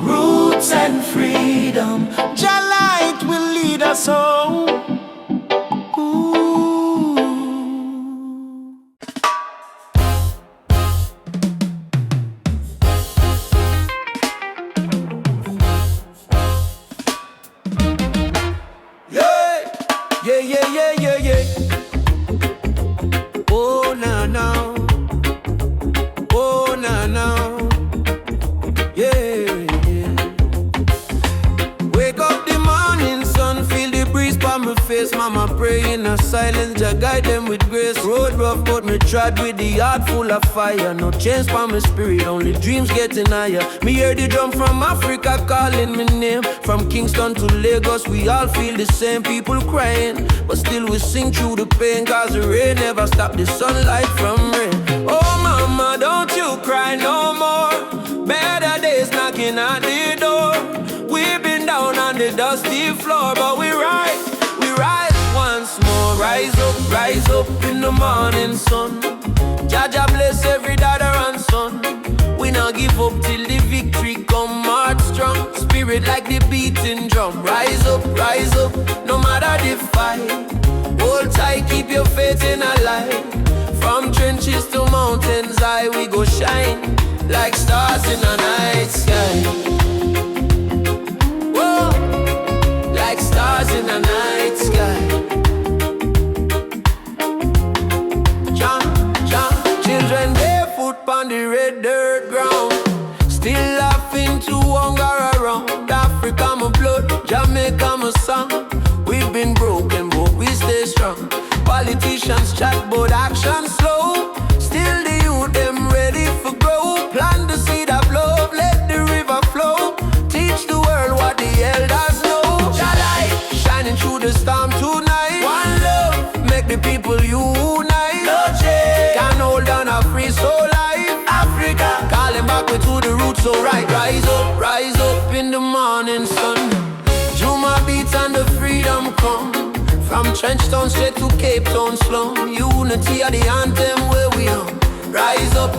roots and freedom, Jah light will lead us home. Ooh. Yeah, yeah, yeah, yeah, yeah, yeah. Oh, na na. Oh, na na. Yeah, yeah. Wake up the morning sun, feel the breeze by my face. Mama pray in a silence, Jah guide them with grace. Road rough, but me trod with the heart full of fire. No change by my spirit, only dreams getting higher. Me hear the drum from Africa calling my name. From Kingston to Lagos, we all feel the same. People crying, but still we sing through the pain. Cause the rain never stop the sunlight from rain. Oh mama, don't you cry no more. Better days knocking at the door. We've been down on the dusty floor, but we rise once more. Rise up in the morning sun. Jah Jah bless every daughter and son. We not give up till the victory come. Heart strong, spirit like the beating drum. Rise up, no matter the fight. Hold tight, keep your faith in a light. From trenches to mountains high, we go shine like stars in a night sky. Whoa, like stars in a night sky. Children barefoot on the red dirt ground, still laughing to hunger around. Africa my blood, Jamaica my song. We've been broken, but we stay strong. Politicians chat, but action slow. Still the youth them ready for grow. Plant the seed of love, let the river flow. Teach the world what the elders know. Jah light shining through the storm tonight. One love, make the people unite. No change can hold on a free soul life. Africa calling back we to the roots, so right. Rise up in the morning sun. Juma beats and the freedom come. From Trench Town straight to Cape Town slum. Unity are the anthem where we on. Rise up,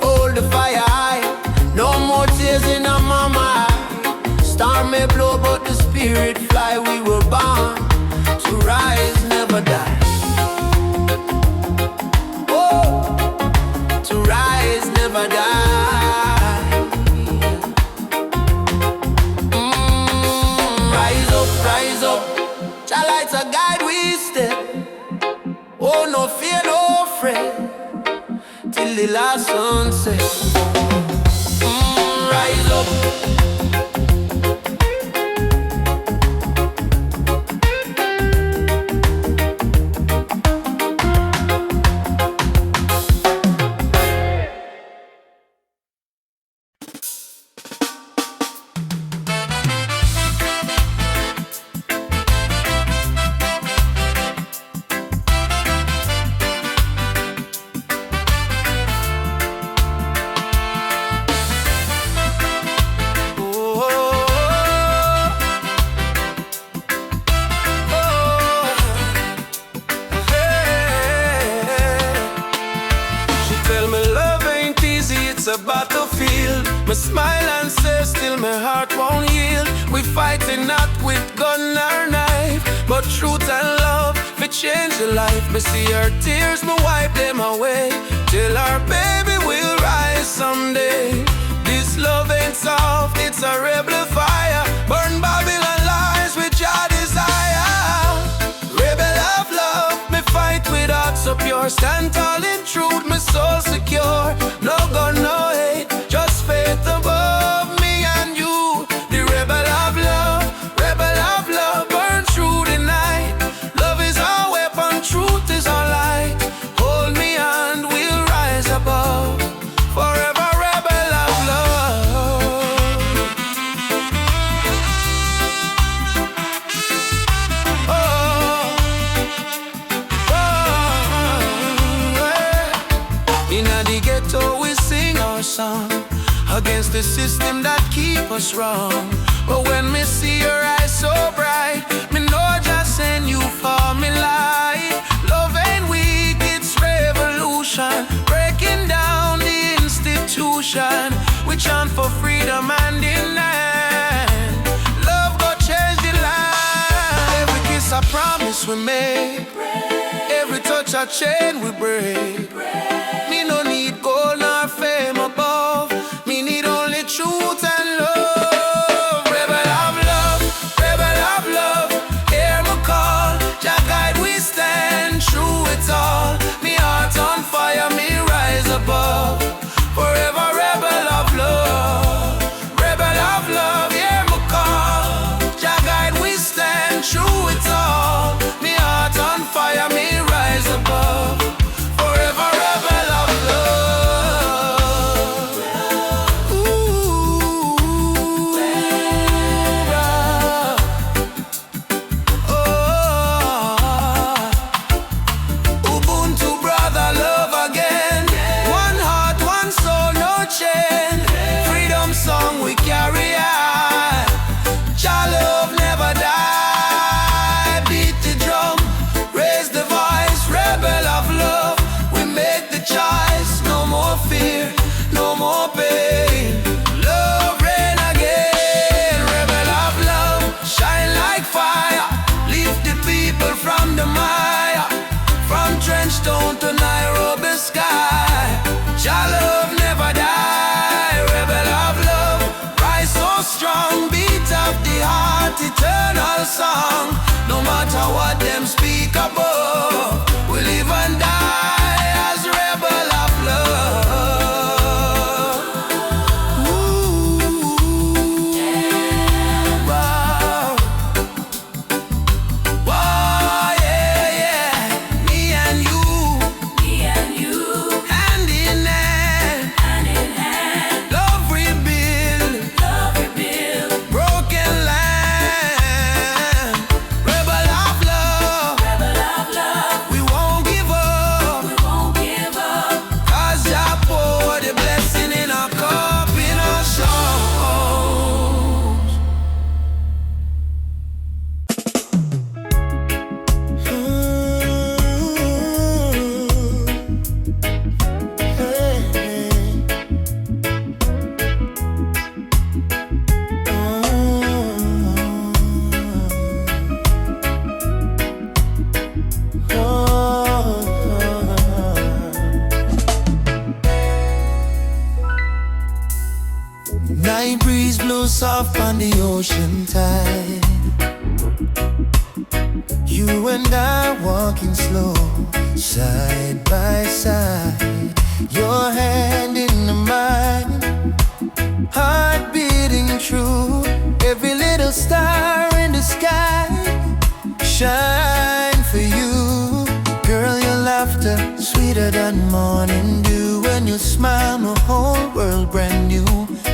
hold the fire high. No more tears in our mama eye. Star may blow but the spirit fly. We were born to rise, never die. Oh, to rise, never die. Rise up, Jah lights a guide we step. Oh, no fear, no fret. Till the last sunset. Rise up. A battlefield. Me smile and say still my heart won't yield. We fighting not with gun or knife, but truth and love we change your life. Me see her tears, me wipe them away. Till our baby will rise someday. This love ain't soft, it's a rebel fire. Burn Babylon lies with your desire. Rebel of love, me fight with heart so pure. Stand tall in truth, my soul secure. No gun, no hate, just faith above me and you. The rebel of love, burn through the night. Love is our weapon, truth is our light. Hold me and we'll rise above. Forever rebel of love. Inna the ghetto we sing our song against the system that keep us wrong. But when me see your eyes so bright, me know just send you for me light. Love ain't weak, it's revolution, breaking down the institution. We chant for freedom and in land. Love go change the land. Every kiss a promise we make, every touch a chain we break. Me no need gold nor fame above, me need only truth and love. Rebel of love, hear me call. Jah guide we stand through it all. Me heart on fire, me rise above. Forever rebel of love, hear me call. Jah guide we stand through it all. Me heart on fire, me rise above. Forever rebel of love. Ooh, oh, Ubuntu brother, love again. One heart, one soul, no chain. Freedom song we carry on. Jah love never die. Beat the drum, raise the voice. Rebel of love, we make the choice. No more fear, no more pain. Love reign again. Rebel of love, shine like fire. Lift the people from the mire, from trench town to Nairobi sky. Jah love never die. Rebel of love, rise so strong. Beat up the heart, eternal song. No matter what them speak above, we live and die as rebel of love. Ooh, wow. Wow, yeah, yeah. Me and you, hand in hand. Love rebuild, broken land. Rebel of love, we won't give up. 'Cause Jah pour the blessing in our cup, in our songs. Night breeze blows soft on the ocean tide. You and I walking slow, side by side. Your hand in the mine, heart beating true. Every little star in the sky shine for you. Girl, your laughter sweeter than morning dew. When you smile, my whole world brand new.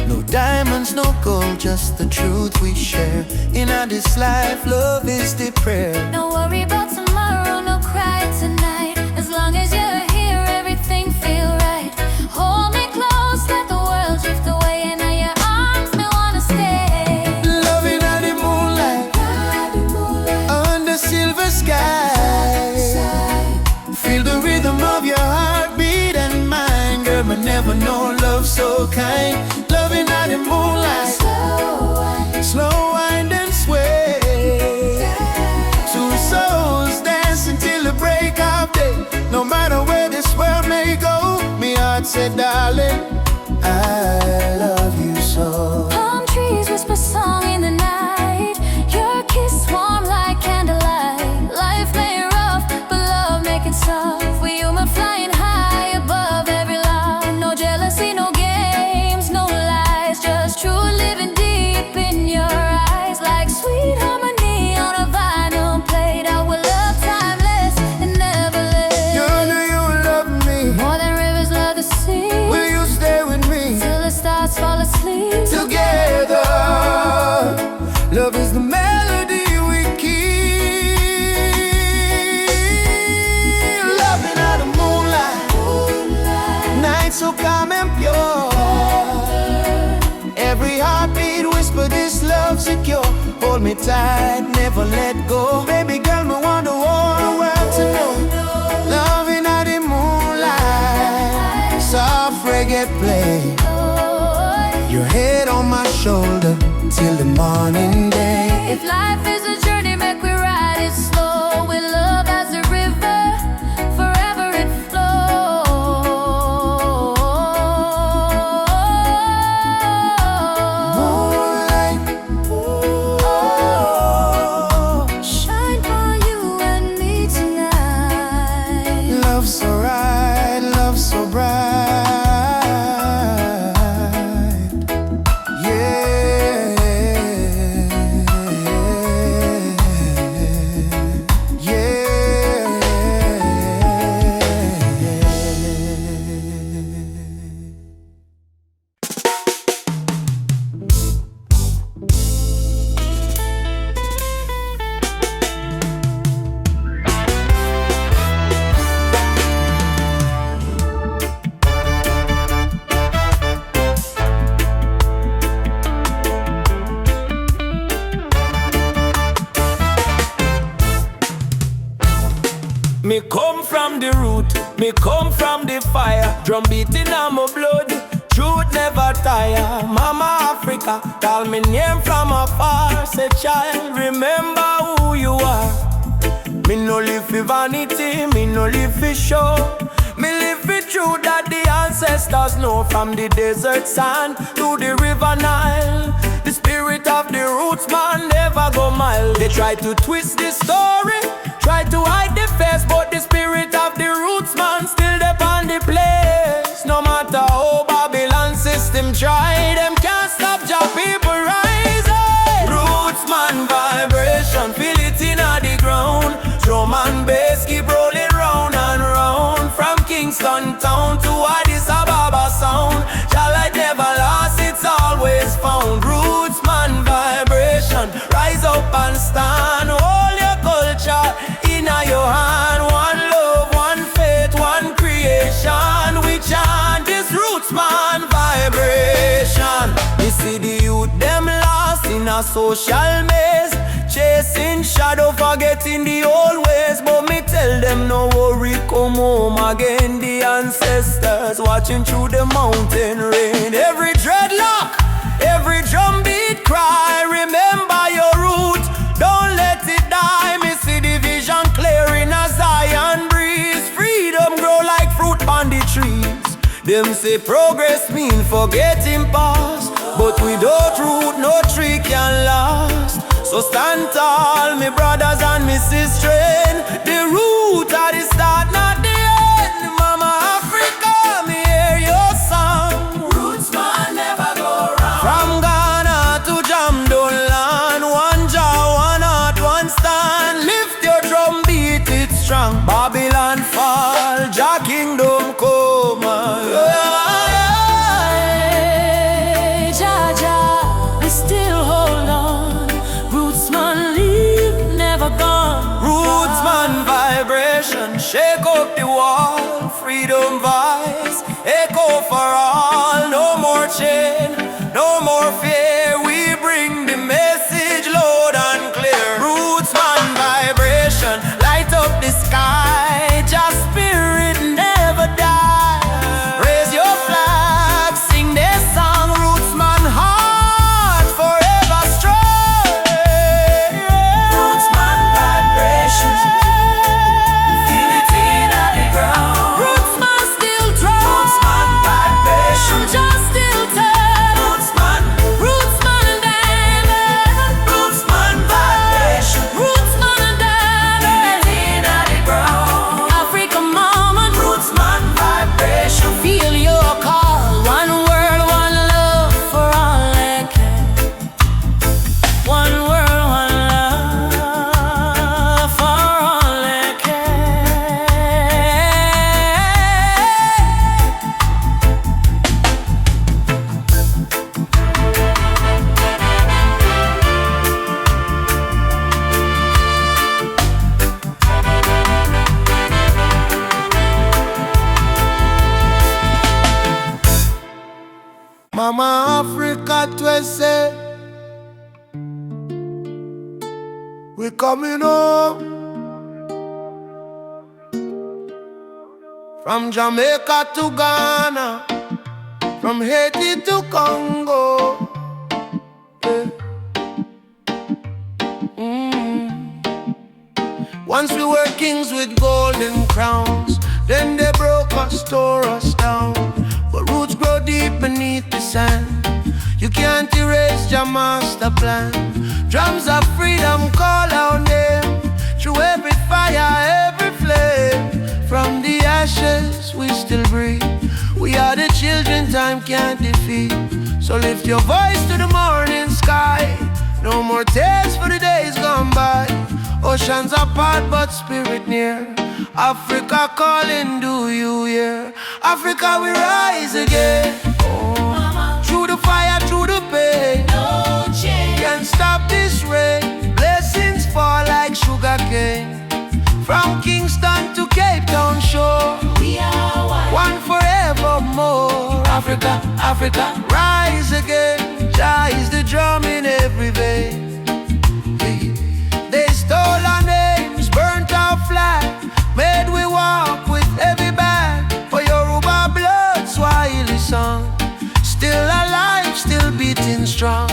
No diamonds, no gold, just the truth we share. In our this life, love is the prayer. No worry about tomorrow, no cry tonight. As long as you're here, everything feel right. Hold me close, let the world drift away, and in your arms me wanna stay. Loving at the moonlight, under silver sky. Feel the rhythm of your heartbeat and mine. Girl, I never know love so kind. Loving at the moonlight, slow wind and sway. Two souls dancing till the break of day. No matter where this world may go, me heart said, darling, I love you so. Palm trees whisper song in the night. Your kiss warm like candlelight. Life may rough, but love make it soft. We human flying high above every lie. No jealousy, no games, no lies. Just true living deep in your eyes. Like sweet harmony on a vinyl plate. Our love timeless and never late. Girl, do you love me? More than rivers love the sea. Will you stay with me? Till the stars fall asleep. Together, love is the melody we keep. Loving out the moonlight, night so calm and pure. Every heartbeat whisper this love secure. Hold me tight, never let go. Baby girl, me want the whole world to know. Loving out the moonlight, soft reggae play. Your head on my shoulder till the morning day. If life is a journey, make we ride it slow. With love as a river, forever it Moonlight, flows. Shine for you and me tonight. love so right, love so bright. Me come from the root, me come from the fire. Drum beating on my blood, truth never tire. Mama Africa, call me name from afar. Say child, remember who you are. Me no live for vanity, me no live for show. Me live for truth that the ancestors know. From the desert sand to the river Nile. The spirit of the roots man never go mild. They try to twist the story, try to hide the face, but the spirit of the roots man still there on the place. No matter how Babylon system try, them can't stop your people rising. Roots man vibration, feel it in the ground. Drum and bass keep rolling round and round. From Kingston town to Addis Ababa sound. Charlotte never lost, it's always found. Roots man vibration, rise up and stand. Hold your culture in your hand. One love, one faith, one creation. We chant this roots man vibration. You see the youth them lost in a social maze, chasing shadow, forgetting the old ways. But me tell them no worry, come home again. The ancestors watching through the mountain rain. Every dreadlock, every drum beat cry, remember your root, don't let it die. Me see the vision clear in a Zion breeze. Freedom grow like fruit on the trees. Them say progress mean forgetting past, but without root no tree can last. So stand tall, me brothers and me sisters. The root are the start, not the end. Mama Africa, me Mama Africa twese, we coming home. From Jamaica to Ghana, from Haiti to Congo, yeah. Once we were kings with golden crowns, then they broke us, tore us down. But roots grow deep beneath the sand. You can't erase your master plan. Drums of freedom call our name through every fire, every flame. From the ashes we still breathe. We are the children time can't defeat. So lift your voice to the morning sky. No more tears for the days gone by. Oceans apart but spirit near. Africa calling, do you hear? Africa we rise again. Through the fire, through the pain. No change. Can't stop this rain. Blessings fall like sugar cane. From Kingston to Cape Town shore, We are one forevermore. Africa, Africa, rise again. Jah is the drum in every vein. They stole our names, burnt our flag, made we walk with heavy bag. For Yoruba blood, Swahili song, still alive, still beating strong.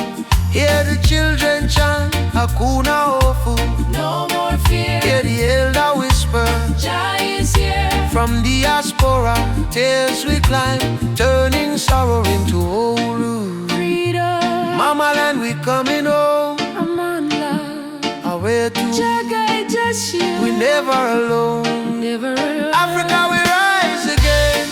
Hear the children chant, Hakuna Hofu. No more fear. Hear the elder whisper, Jah is here. from diaspora, tears we climb, turning sorrow into old. Freedom. Mama land, we coming home. I'm on love. Away to, Jah guide just you. we never alone. Never alone. Africa, we rise again.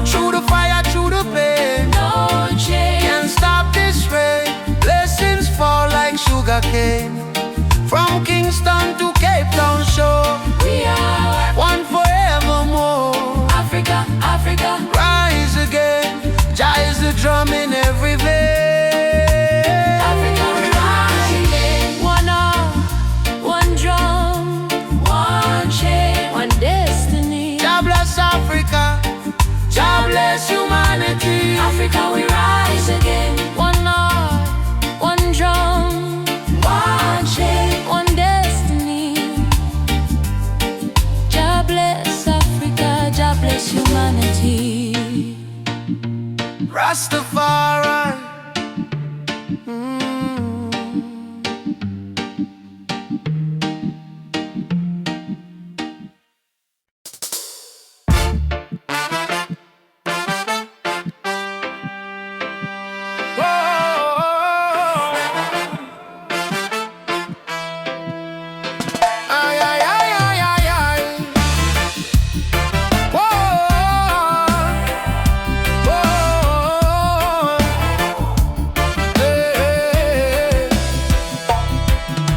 Through the fire, through the pain. No change. Can't stop this rain. Blessings fall like sugar cane. From Kingston to Cape Town shore, We are one forevermore. Africa, Africa. Rise again. Jah is the drum in every vein. Africa, we rise again. One arm, one drum, one chain, one destiny. Jah bless Africa. Jah bless humanity. Africa, we rise again. One arm, one drum, one chain, one destiny. Jah bless Africa, Jah bless humanity. Rastafari.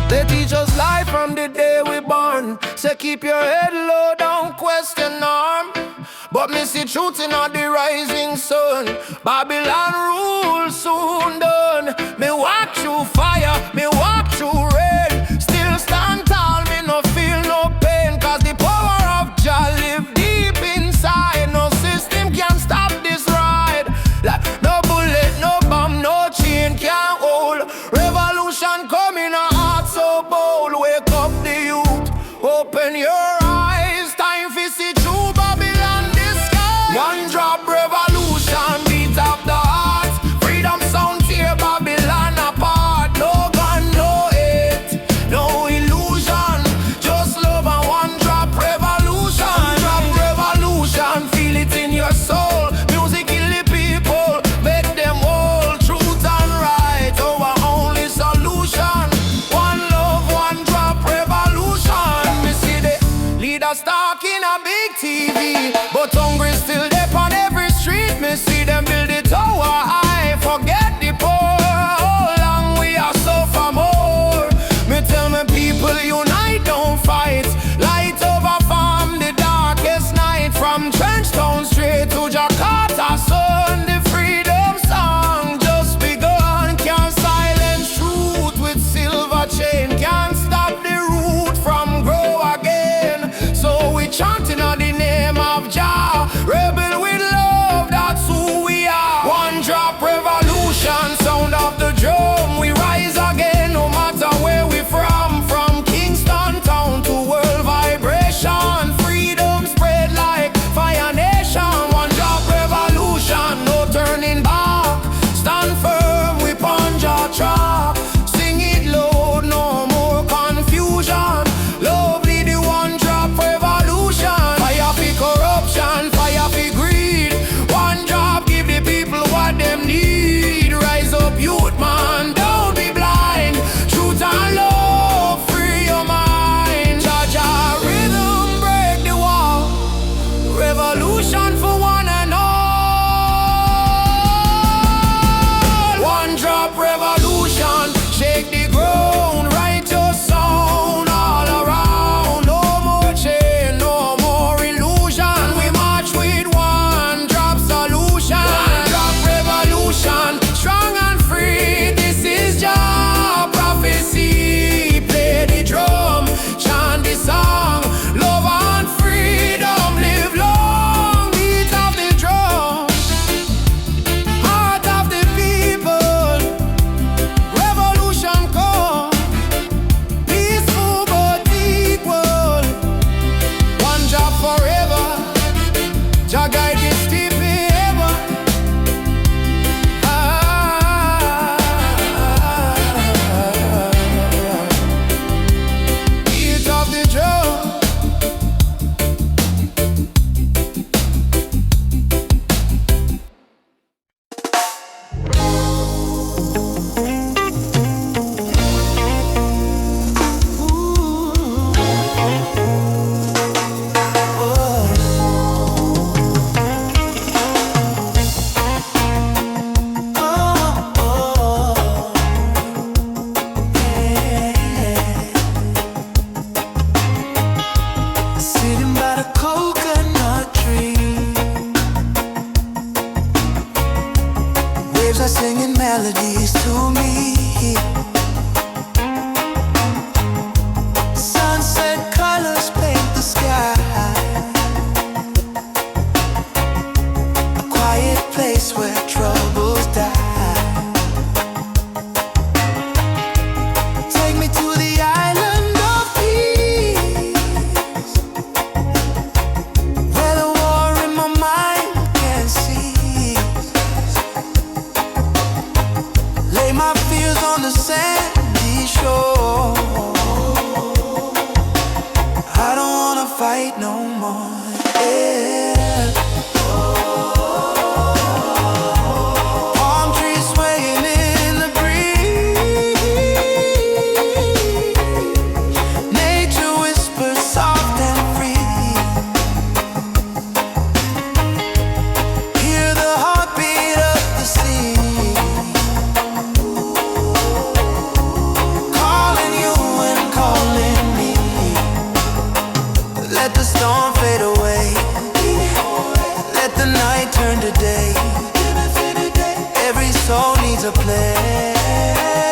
They teach us life from the day we born. Say keep your head low, don't question norm. But me see truth in all the rising sun. Babylon rule soon done. Me walk through fire, me walk through rain. Still stand tall, me no feel no pain. Cause the power of Jah live deep inside. No system can stop this ride. Like no bullet, no bomb, no chain can hold. Revolution coming, a heart so bold. Wake up the youth, open your eyes. Time for see true Babylon disguise. One drop revolution, beat up the heart. Freedom sound tear Babylon apart. No gun, no aim. are singing melodies to me. Sunset colors paint the sky. A quiet place where troubles die. Take me to the island of peace, where the war in my mind can cease. Lay my fears on the sandy shore. I don't wanna fight no more. Yeah. Palm trees swaying in the breeze. Nature whispers soft and free. Hear the heartbeat of the sea, calling you and calling me. Let the storm fade away. Let the night turn to day. Every soul needs a place.